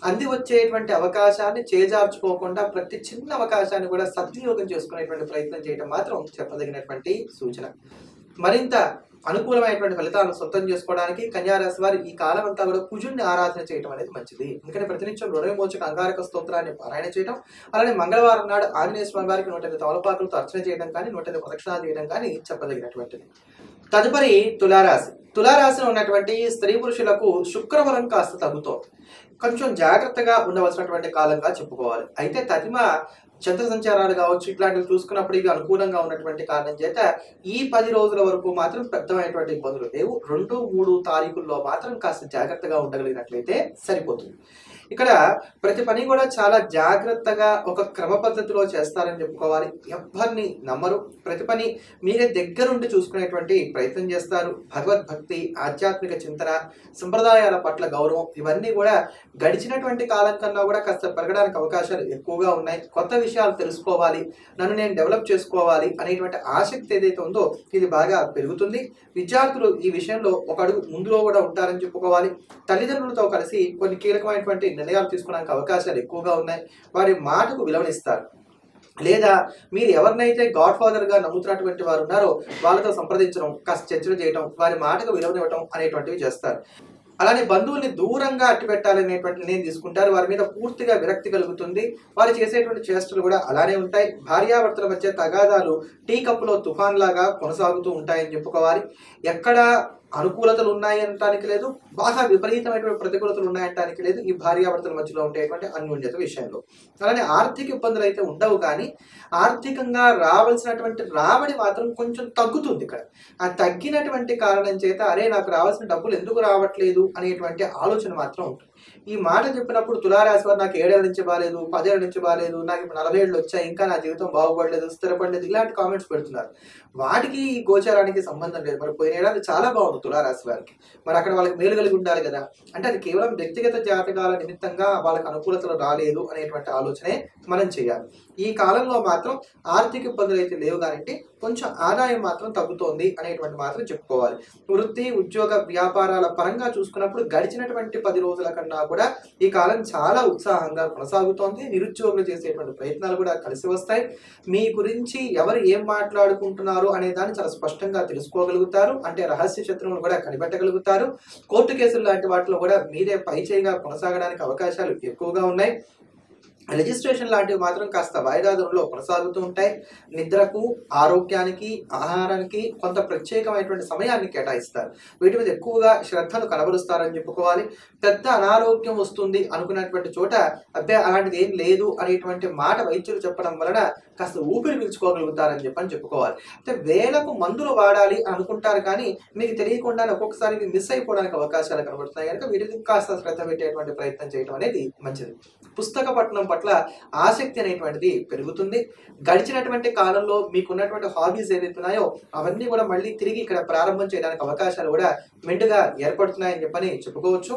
అంది వచ్చేటువంటి అవకాశాన్ని చేజార్చుకోకుండా ప్రతి చిన్న అవకాశాన్ని కూడా సద్వినియోగం చేసుకునేటువంటి ప్రయత్నం చేయడం మాత్రం చెప్పదగినటువంటి సూచన. మరింత అనుకూలమైనటువంటి ఫలితాలను సొంతం చేసుకోవడానికి కన్యా రాశి వారు ఈ కాలం అంతా కూడా కుజుడిని ఆరాధన చేయడం అనేది మంచిది. ఎందుకంటే ప్రతినిత్యం రుణవిమోచక అంగారక స్తోత్రాన్ని పారాయణ చేయడం, అలానే మంగళవారం నాడు ఆంజనేయ స్వామి వారికి 108 తమలపాకులతో అర్చన చేయడం కానీ 108 ప్రదక్షిణాలు చేయడం కానీ చెప్పదగినటువంటిది. తదుపరి తులారాశి. తులారాశిలో ఉన్నటువంటి స్త్రీ పురుషులకు శుక్రబలం కాస్త తగ్గుతోంది. కొంచెం జాగ్రత్తగా ఉండవలసినటువంటి కాలంగా చెప్పుకోవాలి. అయితే తదిమ చంద్ర సంచారాలు కావచ్చు, ఇట్లాంటివి చూసుకున్నప్పుడు ఇవి అనుకూలంగా ఉన్నటువంటి కారణం చేత ఈ 10 రోజుల వరకు మాత్రం పెద్దమైనటువంటి ఇబ్బందులు లేవు. 2, 3 తారీఖుల్లో మాత్రం కాస్త జాగ్రత్తగా ఉండగలిగినట్లయితే సరిపోతుంది. ఇక్కడ ప్రతి పని కూడా చాలా జాగ్రత్తగా ఒక క్రమ పద్ధతిలో చేస్తారని చెప్పుకోవాలి. ఎవ్వరిని నమ్మరు. ప్రతి పని మీరే దగ్గరుండి చూసుకునేటువంటి ప్రయత్నం చేస్తారు. భగవద్భక్తి, ఆధ్యాత్మిక చింతన, సంప్రదాయాల పట్ల గౌరవం ఇవన్నీ కూడా గడిచినటువంటి కాలం కన్నా కూడా కాస్త పెరగడానికి అవకాశాలు ఎక్కువగా ఉన్నాయి. కొత్త విషయాలు తెలుసుకోవాలి, నన్ను నేను డెవలప్ చేసుకోవాలి అనేటువంటి ఆసక్తి ఏదైతే ఉందో ఇది బాగా పెరుగుతుంది. విద్యార్థులు ఈ విషయంలో ఒక అడుగు ముందులో కూడా ఉంటారని చెప్పుకోవాలి. తల్లిదండ్రులతో కలిసి కొన్ని కీలకమైనటువంటి నిర్ణయాలు తీసుకోవడానికి అవకాశాలు ఎక్కువగా ఉన్నాయి. వారి మాటకు విలువనిస్తారు. లేదా మీరు ఎవరినైతే గాడ్ ఫాదర్ గా నమ్ముతున్నటువంటి వారు ఉన్నారో వాళ్ళతో సంప్రదించడం, కాస్త చర్చలు చేయడం, వారి మాటకు విలువనివ్వడం అనేటువంటివి చేస్తారు. అలానే బంధువుల్ని దూరంగా అట్టిపెట్టాలనేటువంటి నిర్ణయం తీసుకుంటారు. వారి మీద పూర్తిగా విరక్తి కలుగుతుంది. వారు చేసేటువంటి చేష్టలు కూడా అలానే ఉంటాయి. భార్యాభర్తల మధ్య తగాదాలు టీ కప్పులో తుఫాన్ లాగా కొనసాగుతూ ఉంటాయని చెప్పుకోవాలి. ఎక్కడ అనుకూలతలు ఉన్నాయి అనటానికి లేదు, బాగా విపరీతమైనటువంటి ప్రతికూలతలు ఉన్నాయనటానికి లేదు. ఈ భార్యాభర్తల మధ్యలో ఉండేటువంటి అన్యోన్యత విషయంలో అలానే ఆర్థిక ఇబ్బందులు అయితే ఉండవు, కానీ ఆర్థికంగా రావాల్సినటువంటి రాబడి మాత్రం కొంచెం తగ్గుతుంది. ఇక్కడ ఆ తగ్గినటువంటి కారణం చేత అరే నాకు రావాల్సిన డబ్బులు ఎందుకు రావట్లేదు అనేటువంటి ఆలోచన మాత్రం ఉంటుంది. ఈ మాట చెప్పినప్పుడు తులారాశి వారు నాకు 7 ఏళ్ల నుంచి బాగాలేదు, 10 ఏళ్ల నుంచి బాగాలేదు, నాకు ఇప్పుడు 40 ఏళ్ళు వచ్చాయి, ఇంకా నా జీవితం బాగుపడలేదు, స్థిరపడలేదు, ఇలాంటి కామెంట్స్ పెడుతున్నారు. వాటికి ఈ గోచారానికి సంబంధం లేదు. మరి పోయిన ఏడాది చాలా బాగుంది తులారాశి వారికి, మరి అక్కడ వాళ్ళకి మేలు కలిగి ఉండాలి కదా. అంటే అది కేవలం వ్యక్తిగత జాతకాల నిమిత్తంగా వాళ్ళకి అనుకూలతలు రాలేదు అనేటువంటి ఆలోచనే మనం చేయాలి. ఈ కాలంలో మాత్రం ఆర్థిక ఇబ్బందులు అయితే లేవు, కాబట్టి కొంచెం ఆదాయం మాత్రం తగ్గుతోంది అనేటువంటి మాత్రం చెప్పుకోవాలి. వృత్తి, ఉద్యోగ, వ్యాపారాల పరంగా చూసుకున్నప్పుడు గడిచినటువంటి 10 రోజుల కన్నా కూడా ఈ కాలం చాలా ఉత్సాహంగా కొనసాగుతోంది. నిరుద్యోగులు చేసేటువంటి ప్రయత్నాలు కూడా కలిసి వస్తాయి. మీ గురించి ఎవరు ఏం మాట్లాడుకుంటున్నారు అనే దాన్ని చాలా స్పష్టంగా తెలుసుకోగలుగుతారు. అంటే రహస్య శత్రువులు కూడా కనిపెట్టగలుగుతారు. కోర్టు కేసులు లాంటి వాటిలో కూడా మీరే పైచేయిగా కొనసాగడానికి అవకాశాలు ఎక్కువగా ఉన్నాయి. రిజిస్ట్రేషన్ లాంటివి మాత్రం కాస్త వాయిదా ధరలో కొనసాగుతూ ఉంటాయి. నిద్రకు, ఆరోగ్యానికి, ఆహారానికి కొంత ప్రత్యేకమైనటువంటి సమయాన్ని కేటాయిస్తారు. వీటి మీద ఎక్కువగా శ్రద్ధను కనబరుస్తారని చెప్పుకోవాలి. పెద్ద అనారోగ్యం వస్తుంది అనుకున్నటువంటి చోట అబ్బే అలాంటిది ఏం లేదు అనేటువంటి మాట వైద్యులు చెప్పడం వలన కాస్త ఊపిరి పీల్చుకోగలుగుతారని చెప్పుకోవాలి. అంటే వేలకు మందులు వాడాలి అనుకుంటారు, కానీ మీకు తెలియకుండానే ఒక్కొక్కసారి మిస్ అయిపోవడానికి అవకాశాలు కనబడుతున్నాయి. కనుక వీటికి కాస్త శ్రద్ధ పెట్టేటువంటి ప్రయత్నం చేయడం అనేది మంచిది. పుస్తక పఠనం పట్ల ఆసక్తి అనేటువంటిది పెరుగుతుంది. గడిచినటువంటి కాలంలో మీకున్నటువంటి హాబీస్ ఏవైతే ఉన్నాయో అవన్నీ కూడా మళ్ళీ తిరిగి ఇక్కడ ప్రారంభం చేయడానికి అవకాశాలు కూడా మెండుగా ఏర్పడుతున్నాయని చెప్పని చెప్పుకోవచ్చు.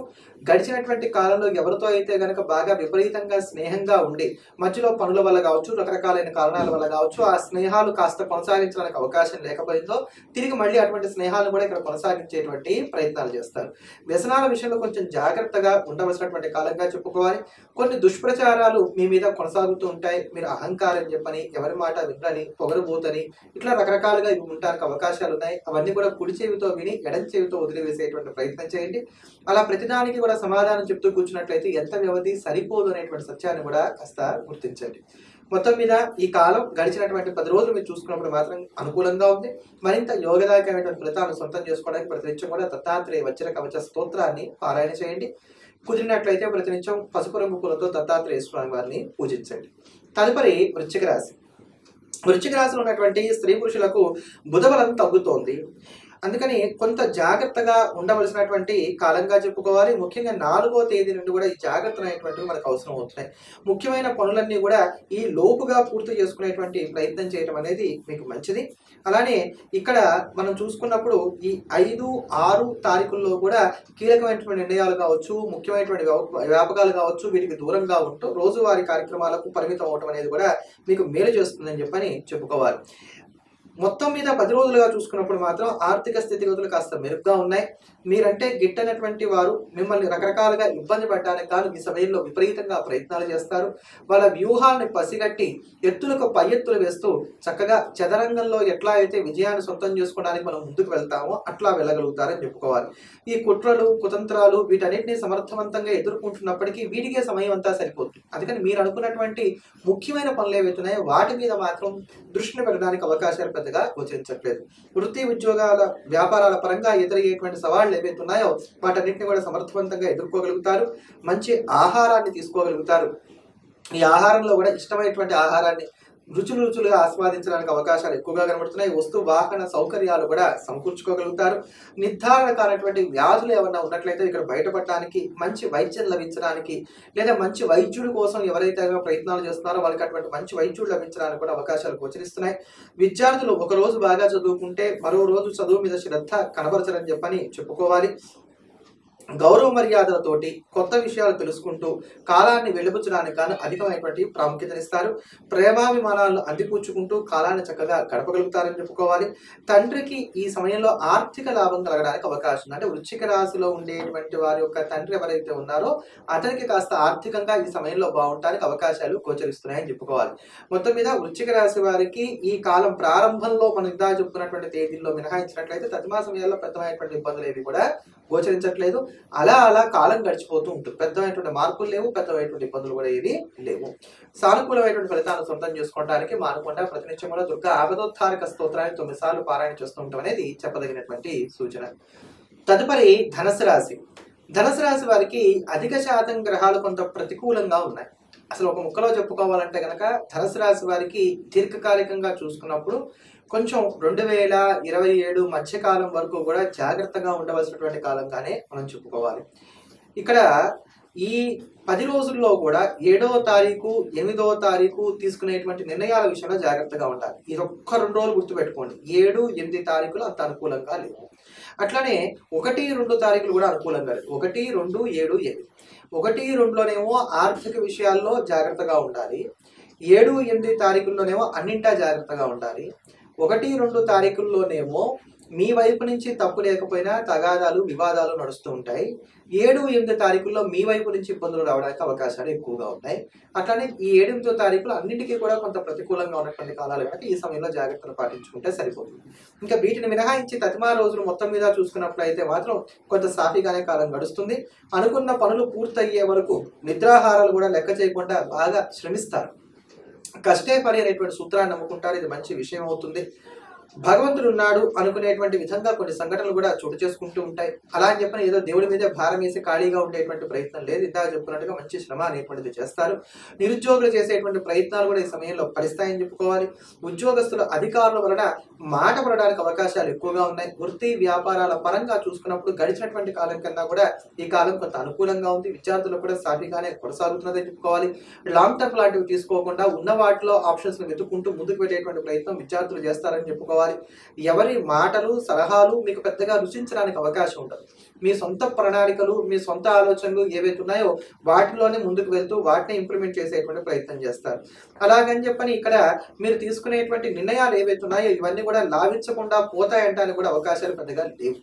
గడిచినటువంటి కాలంలో ఎవరితో అయితే గనక బాగా విపరీతంగా స్నేహంగా ఉండి మధ్యలో పనుల వల్ల కావచ్చు, రకరకాలైన కారణాల వల్ల కావచ్చు, ఆ స్నేహాలు కాస్త కొనసాగించడానికి అవకాశం లేకపోయిందో తిరిగి మళ్ళీ అటువంటి స్నేహాలను కూడా ఇక్కడ కొనసాగించేటువంటి ప్రయత్నాలు చేస్తారు. వ్యసనాల విషయంలో కొంచెం జాగ్రత్తగా ఉండవలసినటువంటి కాలంగా చెప్పుకోవాలి. కొన్ని దుష్ప్రచారాలు మీ మీద కొనసాగుతూ ఉంటాయి. మీరు అహంకారం చెప్పని, ఎవరి మాట వినని, పొగరుబోతని, ఇట్లా రకరకాలుగా ఇవి ఉండడానికి అవకాశాలు ఉన్నాయి. అవన్నీ కూడా కుడి చెవితో విని ఎడం చెవితో వదిలివేసేటువంటి ప్రయత్నం చేయండి. అలా ప్రతిదానికి కూడా సమాధానం చెప్తూ కూర్చున్నట్లయితే ఎంత వ్యవధి సరిపోదు అనేటువంటి సత్యాన్ని కూడా కాస్త గుర్తించండి. మొత్తం మీద ఈ కాలం గడిచినటువంటి 10 రోజులు మీరు చూసుకున్నప్పుడు మాత్రం అనుకూలంగా ఉంది. మరింత యోగదాయకమైనటువంటి ఫలితాలను సొంతం చేసుకోవడానికి ప్రతినిత్యం కూడా దత్తాత్రేయ వజ్ర కవచ స్తోత్రాన్ని పారాయణ చేయండి. కుదిరినట్లయితే ప్రతినిత్యం పసుపు రంగు పూలతో దత్తాత్రేయ స్వామి వారిని పూజించండి. తదుపరి వృశ్చిక రాశి. వృశ్చిక రాశిలో ఉన్నటువంటి స్త్రీ పురుషులకు బుధబలం తగ్గుతోంది. అందుకని కొంత జాగ్రత్తగా ఉండవలసినటువంటి కాలంగా చెప్పుకోవాలి. ముఖ్యంగా 4వ తేదీ నుండి కూడా ఈ జాగ్రత్తలు అనేటువంటివి మనకు అవసరం అవుతున్నాయి. ముఖ్యమైన పనులన్నీ కూడా ఈ లోపుగా పూర్తి చేసుకునేటువంటి ప్రయత్నం చేయడం అనేది మీకు మంచిది. అలానే ఇక్కడ మనం చూసుకున్నప్పుడు ఈ 5, 6 తారీఖుల్లో కూడా కీలకమైనటువంటి నిర్ణయాలు కావచ్చు, ముఖ్యమైనటువంటి వ్యాపకాలు కావచ్చు, వీటికి దూరంగా ఉంటూ రోజువారీ కార్యక్రమాలకు పరిమితం అవటం అనేది కూడా మీకు మేలు చేస్తుందని చెప్పని చెప్పుకోవాలి. మొత్తం మీద 10 రోజులుగా చూసుకున్నప్పుడు మాత్రం ఆర్థిక స్థితిగతులు కాస్త మెరుగ్గా ఉన్నాయి. మీరంటే గిట్టనటువంటి వారు మిమ్మల్ని రకరకాలుగా ఇబ్బంది పెట్టడానికి గాను ఈ సమయంలో విపరీతంగా ప్రయత్నాలు చేస్తారు. వాళ్ళ వ్యూహాన్ని పసిగట్టి ఎత్తులకు పై ఎత్తులు వేస్తూ చక్కగా చదరంగంలో ఎట్లా అయితే విజయాన్ని సొంతం చేసుకోవడానికి మనం ముందుకు వెళ్తామో అట్లా వెళ్ళగలుగుతారని చెప్పుకోవాలి. ఈ కుట్రలు కుతంత్రాలు వీటన్నిటిని సమర్థవంతంగా ఎదుర్కొంటున్నప్పటికీ వీటికే సమయం అంతా సరిపోతుంది. అందుకని మీరు అనుకున్నటువంటి ముఖ్యమైన పనులు ఏవైతున్నాయో వాటి మీద మాత్రం దృష్టిని పెట్టడానికి అవకాశాలు పెద్దగా గోచరించట్లేదు. వృత్తి ఉద్యోగాల వ్యాపారాల పరంగా ఎదురయ్యేటువంటి సవాళ్లు ఏవైతే ఉన్నాయో వాటన్నిటిని కూడా సమర్థవంతంగా ఎదుర్కోగలుగుతారు. మంచి ఆహారాన్ని తీసుకోగలుగుతారు. ఈ ఆహారంలో కూడా ఇష్టమైనటువంటి ఆహారాన్ని రుచులుగా ఆస్వాదించడానికి అవకాశాలు ఎక్కువగా కనబడుతున్నాయి. వస్తు వాహన సౌకర్యాలు కూడా సమకూర్చుకోగలుగుతారు. నిర్ధారణ కానటువంటి వ్యాధులు ఏమన్నా ఉన్నట్లయితే ఇక్కడ బయటపడడానికి, మంచి వైద్యం లభించడానికి, లేదా మంచి వైద్యుడి కోసం ఎవరైతే ప్రయత్నాలు చేస్తున్నారో వాళ్ళకి అటువంటి మంచి వైద్యుడు లభించడానికి కూడా అవకాశాలు గోచరిస్తున్నాయి. విద్యార్థులు ఒక రోజు బాగా చదువుకుంటే మరో రోజు చదువు మీద శ్రద్ధ కనబరచరని చెప్పని చెప్పుకోవాలి. గౌరవ మర్యాదలతోటి కొత్త విషయాలు తెలుసుకుంటూ కాలాన్ని వెలుబుచ్చడానికి గాను అధికమైనటువంటి ప్రాముఖ్యతనిస్తారు. ప్రేమాభిమానాలను అందిపుచ్చుకుంటూ కాలాన్ని చక్కగా గడపగలుగుతారని చెప్పుకోవాలి. తండ్రికి ఈ సమయంలో ఆర్థిక లాభం కలగడానికి అవకాశం ఉంది. అంటే వృశ్చిక రాశిలో ఉండేటువంటి వారి యొక్క తండ్రి ఎవరైతే ఉన్నారో అతనికి కాస్త ఆర్థికంగా ఈ సమయంలో బాగుండడానికి అవకాశాలు గోచరిస్తున్నాయని చెప్పుకోవాలి. మొత్తం మీద వృశ్చిక రాశి వారికి ఈ కాలం ప్రారంభంలో మనం ఇందా చెప్పుకున్నటువంటి తేదీల్లో మినహాయించినట్లయితే తదిమా సమయాల్లో పెద్దమైనటువంటి ఇబ్బందులు ఏవి కూడా గోచరించట్లేదు. అలా కాలం గడిచిపోతూ ఉంటుంది. పెద్దమైనటువంటి మార్పులు లేవు, పెద్దమైనటువంటి ఇబ్బందులు కూడా ఏవి లేవు. సానుకూలమైనటువంటి ఫలితాలను సొంతం చేసుకోవడానికి మానకుండా ప్రతినిత్యం కూడా దుర్గా ఆపదోద్ధారక స్తోత్రాన్ని 9 సార్లు పారాయణ చేస్తూ ఉంటాం అనేది చెప్పదగినటువంటి సూచన. తదుపరి ధనుసు రాశి. ధనుసు రాశి వారికి అధిక శాతం గ్రహాలు కొంత ప్రతికూలంగా ఉన్నాయి. అసలు ఒక ముక్కలో చెప్పుకోవాలంటే కనుక ధనుసు రాశి వారికి దీర్ఘకాలికంగా చూసుకున్నప్పుడు కొంచెం 2027 మధ్యకాలం వరకు కూడా జాగ్రత్తగా ఉండవలసినటువంటి కాలంగానే మనం చెప్పుకోవాలి. ఇక్కడ ఈ 10 రోజుల్లో కూడా 7వ తారీఖు 8వ తారీఖు తీసుకునేటువంటి నిర్ణయాల విషయంలో జాగ్రత్తగా ఉండాలి. ఇది ఒక్క 2 రోజులు గుర్తుపెట్టుకోండి. 7, 8 తారీఖులు అంత అనుకూలంగా లేవు. అట్లానే 1, 2 తారీఖులు కూడా అనుకూలంగా లేవు. 1, 2, 7, 8. 1, 2లోనేమో ఆర్థిక విషయాల్లో జాగ్రత్తగా ఉండాలి. 7, 8 తారీఖుల్లోనేమో అన్నింటా జాగ్రత్తగా ఉండాలి. 1, 2 తారీఖుల్లోనేమో మీ వైపు నుంచి తప్పు లేకపోయినా తగాదాలు వివాదాలు నడుస్తూ ఉంటాయి. 7, 8 తారీఖుల్లో మీ వైపు నుంచి ఇబ్బందులు రావడానికి అవకాశాలు ఎక్కువగా ఉన్నాయి. అట్లానే ఈ 7, 8 తారీఖులు అన్నింటికీ కూడా కొంత ప్రతికూలంగా ఉన్నటువంటి కాలాలు కనుక ఈ సమయంలో జాగ్రత్తలు పాటించుకుంటే సరిపోతుంది. ఇంకా వీటిని మినహాయించి తతిమా రోజులు మొత్తం మీద చూసుకున్నట్లయితే మాత్రం కొంత సాఫీగానే కాలం గడుస్తుంది. అనుకున్న పనులు పూర్తయ్యే వరకు నిద్రాహారాలు కూడా లెక్క చేయకుండా బాగా శ్రమిస్తారు. కష్టే పని అనేటువంటి సూత్రాన్ని నమ్ముకుంటారు. ఇది మంచి విషయం అవుతుంది. భగవంతుడు ఉన్నాడు అనుకునేటువంటి విధంగా కొన్ని సంఘటనలు కూడా చోటు చేసుకుంటూ ఉంటాయి. అలా అని చెప్పిన ఏదో దేవుడి మీద భారం వేసి ఖాళీగా ఉండేటువంటి ప్రయత్నం లేదు. ఇందాక చెప్పుకున్నట్టుగా మంచి శ్రమ అనేటువంటిది చేస్తారు. నిరుద్యోగులు చేసేటువంటి ప్రయత్నాలు కూడా ఈ సమయంలో ఫలిస్తాయని చెప్పుకోవాలి. ఉద్యోగస్తుల అధికారుల వలన మాట పడడానికి అవకాశాలు ఎక్కువగా ఉన్నాయి. వృత్తి వ్యాపారాల పరంగా చూసుకున్నప్పుడు గడిచినటువంటి కాలం కన్నా కూడా ఈ కాలం కొంత అనుకూలంగా ఉంది. విద్యార్థులకు కూడా సాఫీగానే కొనసాగుతున్నదని చెప్పుకోవాలి. లాంగ్ టర్మ్ లాంటివి తీసుకోకుండా ఉన్న వాటిలో ఆప్షన్స్ ను వెతుక్కుంటూ ముందుకు వెళ్ళేటువంటి ప్రయత్నం విద్యార్థులు చేస్తారని చెప్పుకోవాలి. ఎవరి మాటలు సలహాలు మీకు పెద్దగా రుచించడానికి అవకాశం ఉండదు. మీ సొంత ప్రణాళికలు మీ సొంత ఆలోచనలు ఏవైతే ఉన్నాయో వాటిలోనే ముందుకు వెళ్తూ వాటిని ఇంప్లిమెంట్ చేసేటువంటి ప్రయత్నం చేస్తారు. అలాగని చెప్పని ఇక్కడ మీరు తీసుకునేటువంటి నిర్ణయాలు ఏవైతే ఉన్నాయో ఇవన్నీ కూడా లాభించకుండా పోతాయంటానికి కూడా అవకాశాలు పెద్దగా లేవు.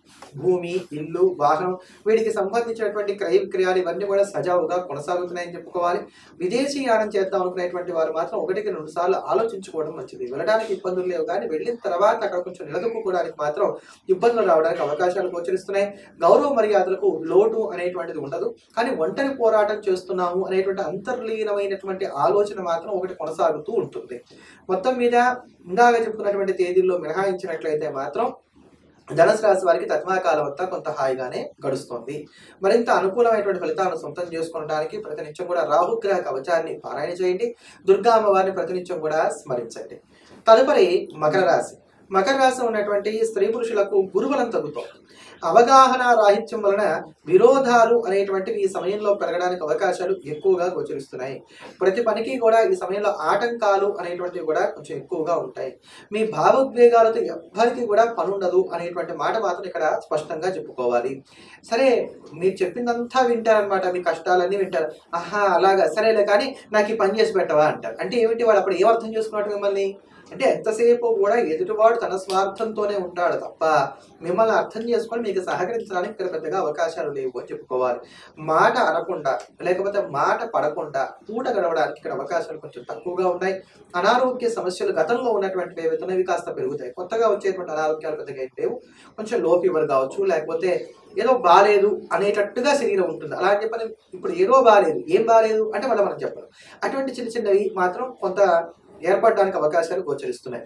భూమి, ఇల్లు, వాహనం వీటికి సంబంధించినటువంటి క్రయ విక్రయాలు ఇవన్నీ కూడా సజావుగా కొనసాగుతున్నాయని చెప్పుకోవాలి. విదేశీ యానం చేద్దాం అనుకునేటువంటి వారు మాత్రం 1కి 2 సార్లు ఆలోచించుకోవడం మంచిది. వెళ్ళడానికి ఇబ్బందులు లేవు కానీ వెళ్ళిన తర్వాత తర్వాత అక్కడ కొంచెం నిలదొక్కుకోవడానికి మాత్రం ఇబ్బందులు రావడానికి అవకాశాలు గోచరిస్తున్నాయి. గౌరవ మర్యాదలకు లోటు అనేటువంటిది ఉండదు. కానీ ఒంటరి పోరాటం చేస్తున్నాము అనేటువంటి అంతర్లీనమైనటువంటి ఆలోచన మాత్రం ఒకటి కొనసాగుతూ ఉంటుంది. మొత్తం మీద ఇందాక చెప్పుకున్నటువంటి తేదీల్లో మినహాయించినట్లయితే మాత్రం ధనుసు రాశి వారికి తత్మాకాలం అంతా కొంత హాయిగానే గడుస్తుంది. మరింత అనుకూలమైనటువంటి ఫలితాలను సొంతం చేసుకోవడానికి ప్రతినిత్యం కూడా రాహుగ్రహ కవచాన్ని పారాయణ చేయండి. దుర్గా అమ్మవారిని ప్రతినిత్యం కూడా స్మరించండి. తదుపరి మకర రాశి. మకర రాశి ఉన్నటువంటి స్త్రీ పురుషులకు గురుబలం తగ్గుతోంది. అవగాహన రాహిత్యం వలన విరోధాలు అనేటువంటివి ఈ సమయంలో పెరగడానికి అవకాశాలు ఎక్కువగా గోచరిస్తున్నాయి. ప్రతి పనికి కూడా ఈ సమయంలో ఆటంకాలు అనేటువంటివి కూడా కొంచెం ఎక్కువగా ఉంటాయి. మీ భావోద్వేగాలతో ఎవ్వరికి కూడా పనుండదు అనేటువంటి మాట మాత్రం ఇక్కడ స్పష్టంగా చెప్పుకోవాలి. సరే, మీరు చెప్పిందంతా వింటారనమాట, మీ కష్టాలన్నీ వింటారు. ఆహా అలాగా సరేలే, కానీ నాకు ఈ పని చేసి పెట్టవా అంటారు. అంటే ఏమిటి, వాడు అప్పుడు ఏం అర్థం చేసుకున్నట్టు మిమ్మల్ని అంటే ఎంతసేపు కూడా ఎదుటివాడు తన స్వార్థంతోనే ఉంటాడు తప్ప మిమ్మల్ని అర్థం చేసుకొని మీకు సహకరించడానికి ఇక్కడ పెద్దగా అవకాశాలు లేవు అని చెప్పుకోవాలి. మాట అనకుండా లేకపోతే మాట పడకుండా పూట గడవడానికి ఇక్కడ అవకాశాలు కొంచెం తక్కువగా ఉన్నాయి. అనారోగ్య సమస్యలు గతంలో ఉన్నటువంటి ఏవైతే కాస్త పెరుగుతాయి. కొత్తగా వచ్చేటువంటి అనారోగ్యాలు పెద్దగా ఏం లేవు. కొంచెం లో ఫీవర్ కావచ్చు, లేకపోతే ఏదో బాలేదు అనేటట్టుగా శరీరం ఉంటుంది. అలా అని చెప్పని ఇప్పుడు ఏదో బాలేదు, ఏం బాలేదు అంటే మనం చెప్పరు. అటువంటి చిన్న చిన్నవి మాత్రం కొంత ఏర్పడడానికి అవకాశాలు గోచరిస్తున్నాయి.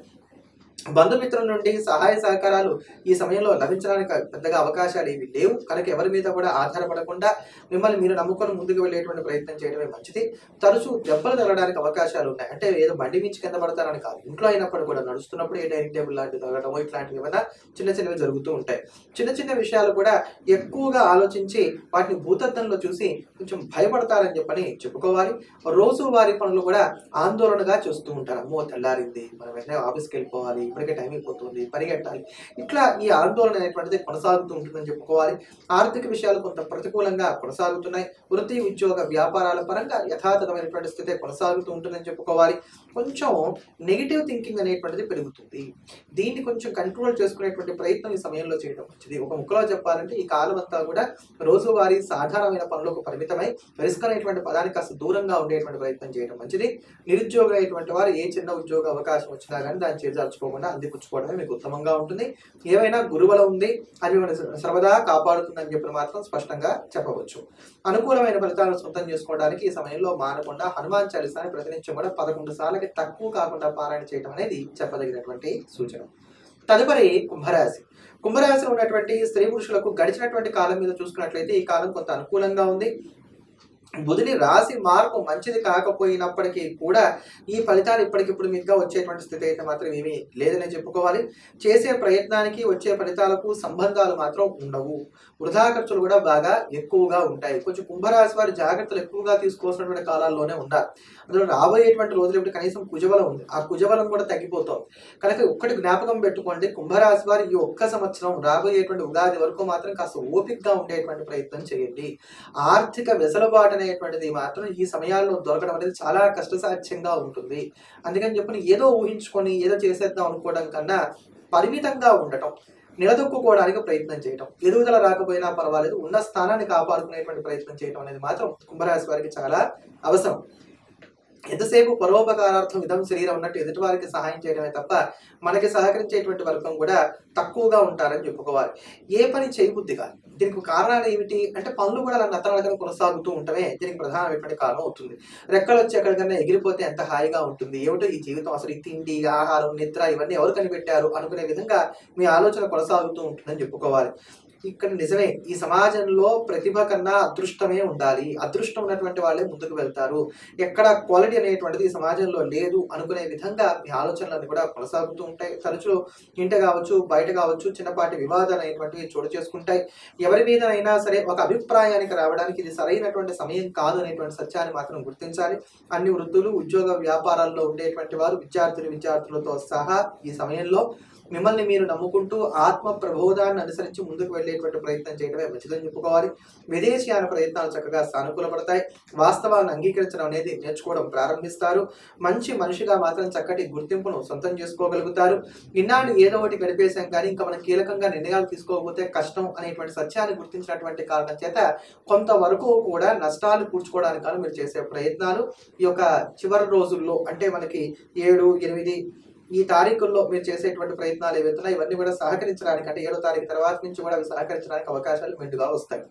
బంధుమిత్రుల నుండి సహాయ సహకారాలు ఈ సమయంలో లభించడానికి పెద్దగా అవకాశాలు ఏవి లేవు. కనుక ఎవరి మీద కూడా ఆధారపడకుండా మిమ్మల్ని మీరు నమ్ముకొని ముందుకు వెళ్ళేటువంటి ప్రయత్నం చేయడమే మంచిది. తరచూ దెబ్బలు తగలడానికి అవకాశాలు ఉన్నాయి. అంటే ఏదో బండి మించి కింద పడతారని కాదు, ఇంట్లో అయినప్పుడు కూడా నడుస్తున్నప్పుడు ఏ డైనింగ్ టేబుల్ లాంటివి తగలడమో ఇట్లాంటివి ఏమైనా చిన్న చిన్నవి జరుగుతూ ఉంటాయి. చిన్న చిన్న విషయాలు కూడా ఎక్కువగా ఆలోచించి వాటిని భూతత్వంలో చూసి కొంచెం భయపడతారని చెప్పని చెప్పుకోవాలి. రోజు వారి పనులు కూడా ఆందోళనగా చూస్తూ ఉంటారు. అమ్మో తెల్లారింది, మనం వెంటనే ఆఫీస్కి వెళ్ళిపోవాలి, ఇప్పటికే టైం అయిపోతుంది, పరిగెట్టాలి, ఇట్లా ఈ ఆందోళన అనేటువంటిది కొనసాగుతూ ఉంటుందని చెప్పుకోవాలి. ఆర్థిక విషయాలు కొంత ప్రతికూలంగా కొనసాగుతున్నాయి. వృత్తి ఉద్యోగ వ్యాపారాల పరంగా యథాతథమైనటువంటి స్థితి కొనసాగుతూ ఉంటుందని చెప్పుకోవాలి. కొంచెం నెగిటివ్ థింకింగ్ అనేటువంటిది పెరుగుతుంది. దీన్ని కొంచెం కంట్రోల్ చేసుకునేటువంటి ప్రయత్నం ఈ సమయంలో చేయడం మంచిది. ఒక ముక్కలో చెప్పాలంటే ఈ కాలం అంతా కూడా రోజువారీ సాధారణమైన పనులకు పరిమితమై రిస్క్ అనేటువంటి పదానికి కాస్త దూరంగా ఉండేటువంటి ప్రయత్నం చేయడం మంచిది. నిరుద్యోగం అయినటువంటి వారు ఏ చిన్న ఉద్యోగ అవకాశం వచ్చినా కానీ దాన్ని చేజార్చుకోకుండా అందిపుచ్చుకోవడమే మీకు ఉత్తమంగా ఉంటుంది. ఏవైనా గురుబలం ఉంది, అది సర్వదా కాపాడుతుందని చెప్పి మాత్రం స్పష్టంగా చెప్పవచ్చు. అనుకూలమైన ఫలితాలను సొంతం చేసుకోవడానికి ఈ సమయంలో మానకుండా హనుమాన్ చాలీసాని ప్రతినిత్యం కూడా 11 సార్లకి తక్కువ కాకుండా పారాయణ చేయడం అనేది చెప్పదగినటువంటి సూచన. తదుపరి కుంభరాశి. కుంభరాశిలో ఉన్నటువంటి స్త్రీ పురుషులకు గడిచినటువంటి కాలం మీద చూసుకున్నట్లయితే ఈ కాలం కొంత అనుకూలంగా ఉంది. బుధుని రాశి మార్పు మంచిది కాకపోయినప్పటికీ కూడా ఈ ఫలితాలు ఇప్పటికిప్పుడు మీదుగా వచ్చేటువంటి స్థితి అయితే మాత్రం ఏమీ లేదని చెప్పుకోవాలి. చేసే ప్రయత్నానికి వచ్చే ఫలితాలకు సంబంధాలు మాత్రం ఉండవు. వృధా ఖర్చులు కూడా బాగా ఎక్కువగా ఉంటాయి. కొంచెం కుంభరాశి వారి జాగ్రత్తలు ఎక్కువగా తీసుకోవాల్సినటువంటి కాలాల్లోనే ఉండాలి. అందులో రాబోయేటువంటి రోజులు ఇప్పుడు కనీసం కుజబలం ఉంది, ఆ కుజబలం కూడా తగ్గిపోతుంది. కనుక ఒక్కటి జ్ఞాపకం పెట్టుకోండి, కుంభరాశి వారి ఈ ఒక్క సంవత్సరం రాబోయేటువంటి ఉగాది వరకు మాత్రం కాస్త ఓపికగా ఉండేటువంటి ప్రయత్నం చేయండి. ఆర్థిక వెసులుబాటు అనేటువంటిది మాత్రం ఈ సమయాల్లో దొరకడం అనేది చాలా కష్టసాధ్యంగా ఉంటుంది. అందుకని చెప్పని ఏదో ఊహించుకొని ఏదో చేసేద్దాం అనుకోవడం కన్నా పరిమితంగా ఉండటం, నిలదొక్కుకోవడానికి ప్రయత్నం చేయటం, ఎదుగుదల రాకపోయినా పర్వాలేదు ఉన్న స్థానాన్ని కాపాడుకునేటువంటి ప్రయత్నం చేయడం అనేది మాత్రం కుంభరాశి వారికి చాలా అవసరం. ఎంతసేపు పరోపకారార్థం ఇదం శరీరం ఉన్నట్టు ఎదుటి వారికి సహాయం చేయడమే తప్ప మనకి సహకరించేటువంటి వర్గం కూడా తక్కువగా ఉంటారని చెప్పుకోవాలి. ఏ పని చేయబుద్ధి కాదు. దీనికి కారణాలు ఏమిటి అంటే పనులు కూడా అలా నత్తనడకన కొనసాగుతూ ఉండటమే దీనికి ప్రధానమైనటువంటి కారణం అవుతుంది. రెక్కలు వచ్చి ఎక్కడికన్నా ఎగిరిపోతే ఎంత హాయిగా ఉంటుంది, ఏమిటో ఈ జీవితం, అసలు ఈ తిండి ఆహారం నిద్ర ఇవన్నీ ఎవరు కనిపెట్టారు అనుకునే విధంగా మీ ఆలోచన కొనసాగుతూ ఉంటుందని చెప్పుకోవాలి. ఇక్కడ నిజమే, ఈ సమాజంలో ప్రతిభ కన్నా అదృష్టమే ఉండాలి. అదృష్టం ఉన్నటువంటి వాళ్ళే ముందుకు వెళ్తారు. ఎక్కడ క్వాలిటీ అనేటువంటిది ఈ సమాజంలో లేదు అనుకునే విధంగా మీ ఆలోచనలన్నీ కూడా కొనసాగుతూ ఉంటాయి. తరచూ ఇంట కావచ్చు, బయట కావచ్చు, చిన్నపాటి వివాదాలు అనేటువంటివి చోటు చేసుకుంటాయి. ఎవరి మీద అయినా సరే ఒక అభిప్రాయానికి రావడానికి ఇది సరైనటువంటి సమయం కాదు అనేటువంటి సత్యాన్ని మాత్రం గుర్తించాలి. అన్ని వృత్తులు, ఉద్యోగ వ్యాపారాల్లో ఉండేటువంటి వారు విద్యార్థులతో సహా ఈ సమయంలో మిమ్మల్ని మీరు నమ్ముకుంటూ ఆత్మ ప్రబోధాన్ని అనుసరించి ముందుకు వెళ్ళేటువంటి ప్రయత్నం చేయడమే మంచిదని చెప్పుకోవాలి. విదేశీయాన ప్రయత్నాలు చక్కగా సానుకూలపడతాయి. వాస్తవాలను అంగీకరించడం అనేది నేర్చుకోవడం ప్రారంభిస్తారు. మంచి మనిషిగా మాత్రం చక్కటి గుర్తింపును సొంతం చేసుకోగలుగుతారు. ఇన్నాళ్ళు ఏదో ఒకటి గడిపేశాం కానీ ఇంకా మనం కీలకంగా నిర్ణయాలు తీసుకోకపోతే కష్టం అనేటువంటి సత్యాన్ని గుర్తించినటువంటి కారణం చేత కొంతవరకు కూడా నష్టాలు కూర్చుకోవడానికి కానీ మీరు చేసే ప్రయత్నాలు ఈ యొక్క చివరి రోజుల్లో అంటే మనకి 7, 8 ఈ తారీఖుల్లో మీరు చేసేటువంటి ప్రయత్నాలు ఏవైతున్నాయో ఇవన్నీ కూడా సహకరించడానికి, అంటే 7వ తారీఖు తర్వాత నుంచి కూడా అవి సహకరించడానికి అవకాశాలు మెండుగా వస్తాయి.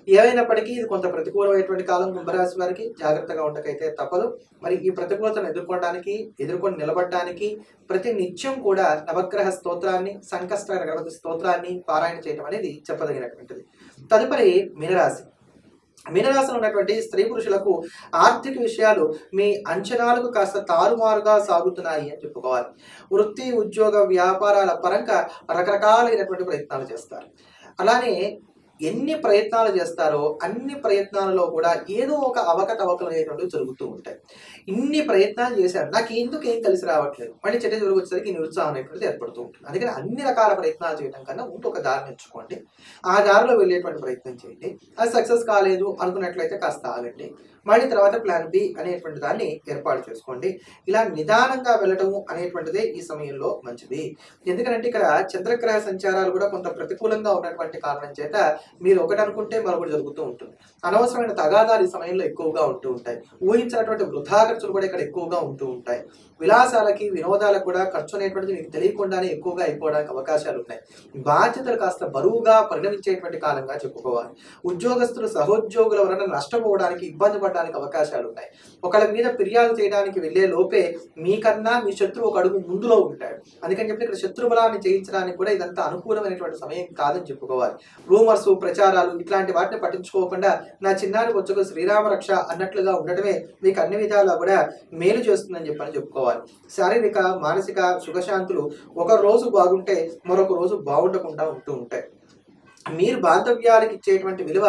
ఏమైనప్పటికీ ఇది కొంత ప్రతికూలమైనటువంటి కాలం కుంభరాశి వారికి, జాగ్రత్తగా ఉండకైతే తప్పదు. మరి ఈ ప్రతికూలతను ఎదుర్కొని నిలబడడానికి ప్రతి నిత్యం కూడా నవగ్రహ స్తోత్రాన్ని, సంకష్ట గణపతి స్తోత్రాన్ని పారాయణ చేయడం అనేది చెప్పదగినటువంటిది. తదుపరి మీనరాశి. మీనరాశిలో ఉన్నటువంటి స్త్రీ పురుషులకు ఆర్థిక విషయాలు మీ అంచనాలకు కాస్త తారుమారుగా సాగుతున్నాయి అని చెప్పుకోవాలి. వృత్తి, ఉద్యోగ, వ్యాపారాల పరంగా రకరకాలైనటువంటి ప్రయత్నాలు చేస్తారు. అలానే ఎన్ని ప్రయత్నాలు చేస్తారో అన్ని ప్రయత్నాలలో కూడా ఏదో ఒక అవకతవకలు అనేటువంటివి జరుగుతూ ఉంటాయి. ఇన్ని ప్రయత్నాలు చేశారు, నాకు ఎందుకు ఏం కలిసి రావట్లేదు, మళ్ళీ చెట్టు జరుగు వచ్చేసరికి నిరుత్సాహం అనేటువంటిది ఏర్పడుతూ ఉంటుంది. అందుకని అన్ని రకాల ప్రయత్నాలు చేయడం కన్నా ఇంకొక దారిని ఎంచుకోండి, ఆ దారిలో వెళ్ళేటువంటి ప్రయత్నం చేయండి. అది సక్సెస్ కాలేదు అనుకున్నట్లయితే కాస్త ఆగండి, మళ్ళీ తర్వాత ప్లాన్ బి అనేటువంటి దాన్ని ఏర్పాటు చేసుకోండి. ఇలా నిదానంగా వెళ్ళటం అనేటువంటిదే ఈ సమయంలో మంచిది. ఎందుకంటే ఇక్కడ చంద్రగ్రహ సంచారాలు కూడా కొంత ప్రతికూలంగా ఉన్నటువంటి కారణం చేత మీరు ఒకటి అనుకుంటే మరొకటి జరుగుతూ ఉంటుంది. అనవసరమైన తగాదాలు ఈ సమయంలో ఎక్కువగా ఉంటూ ఉంటాయి. ఊహించినటువంటి వృధా ఖర్చులు కూడా ఇక్కడ ఎక్కువగా ఉంటూ ఉంటాయి. విలాసాలకి, వినోదాలకు కూడా ఖర్చు అనేటువంటిది మీకు తెలియకుండానే ఎక్కువగా అయిపోవడానికి అవకాశాలు ఉన్నాయి. బాధ్యతలు కాస్త బరువుగా పరిణమించేటువంటి కాలంగా చెప్పుకోవాలి. ఉద్యోగస్తులు సహోద్యోగుల వలన నష్టపోవడానికి, ఇబ్బంది పడడానికి అవకాశాలు ఉన్నాయి. ఒకళ్ళ మీద ఫిర్యాదు చేయడానికి వెళ్లే లోపే మీకన్నా మీ శత్రువు ఒక అడుగు ముందులో ఉంటాడు. అందుకని చెప్పి ఇక్కడ శత్రు బలాన్ని జయించడానికి కూడా ఇదంతా అనుకూలమైనటువంటి సమయం కాదని చెప్పుకోవాలి. రూమర్స్, ప్రచారాలు ఇట్లాంటి వాటిని పట్టించుకోకుండా నా చిన్నారి వచ్చకు శ్రీరామ రక్ష అన్నట్లుగా ఉండటమే మీకు అన్ని విధాలా కూడా మేలు చేస్తుందని చెప్పని చెప్పుకోవాలి. శారీరక, మానసిక సుఖశాంతులు ఒక రోజు బాగుంటే మరొక రోజు బాగుండకుండా ఉంటూ ఉంటాయి. మీరు బాంధవ్యాలకు ఇచ్చేటువంటి విలువ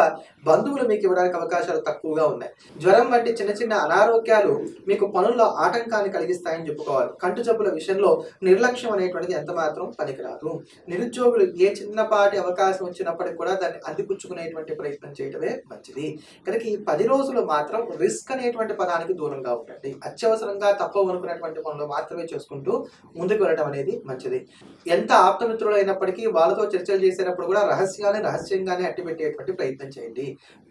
బంధువులు మీకు ఇవ్వడానికి అవకాశాలు తక్కువగా ఉన్నాయి. జ్వరం వంటి చిన్న చిన్న అనారోగ్యాలు మీకు పనుల్లో ఆటంకాన్ని కలిగిస్తాయని చెప్పుకోవాలి. కంటి జబ్బుల విషయంలో నిర్లక్ష్యం అనేటువంటిది ఎంత మాత్రం పనికిరాదు. నిరుద్యోగులు ఏ చిన్నపాటి అవకాశం వచ్చినప్పటికీ కూడా దాన్ని అందిపుచ్చుకునేటువంటి ప్రయత్నం చేయడమే మంచిది. కనుక ఈ 10 రోజులు మాత్రం రిస్క్ అనేటువంటి పదానికి దూరంగా ఉండండి. అత్యవసరంగా తప్పవనుకున్నటువంటి పనులు మాత్రమే చేసుకుంటూ ముందుకు వెళ్ళడం అనేది మంచిది. ఎంత ఆప్తమిత్రులు అయినప్పటికీ వాళ్ళతో చర్చలు చేసేటప్పుడు కూడా రహస్యంగానే అట్టిపెట్టేటువంటి ప్రయత్నం చేయండి.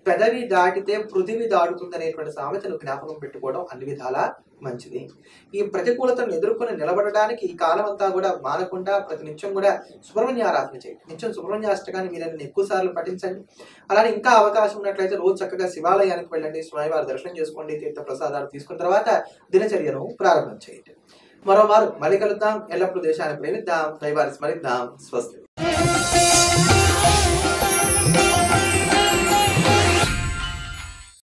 పెదవి దాటితే పృథివి దాడుతుంది అనేటువంటి సామెతను జ్ఞాపకం పెట్టుకోవడం అన్ని విధాలా మంచిది. ఈ ప్రతికూలతను ఎదుర్కొని నిలబడడానికి ఈ కాలం అంతా కూడా మానకుండా ప్రతి నిత్యం కూడా సుబ్రహ్మణ్య ఆరాధన చేయండి. నిత్యం సుబ్రహ్మణ్యాష్టకాన్ని వీలైన ఎక్కువ సార్లు పఠించండి. అలానే ఇంకా అవకాశం ఉన్నట్లయితే రోజు చక్కగా శివాలయానికి వెళ్ళండి, స్వామివారి దర్శనం చేసుకోండి, తీర్థ ప్రసాదాలు తీసుకున్న తర్వాత దినచర్యను ప్రారంభం చేయండి. మరోమారు మళ్ళీ కలుద్దాం. ఎల్లప్పుడూ దేశాన్ని ప్రేమిద్దాం, దైవాన్ని స్మరిద్దాం. స్వస్తి.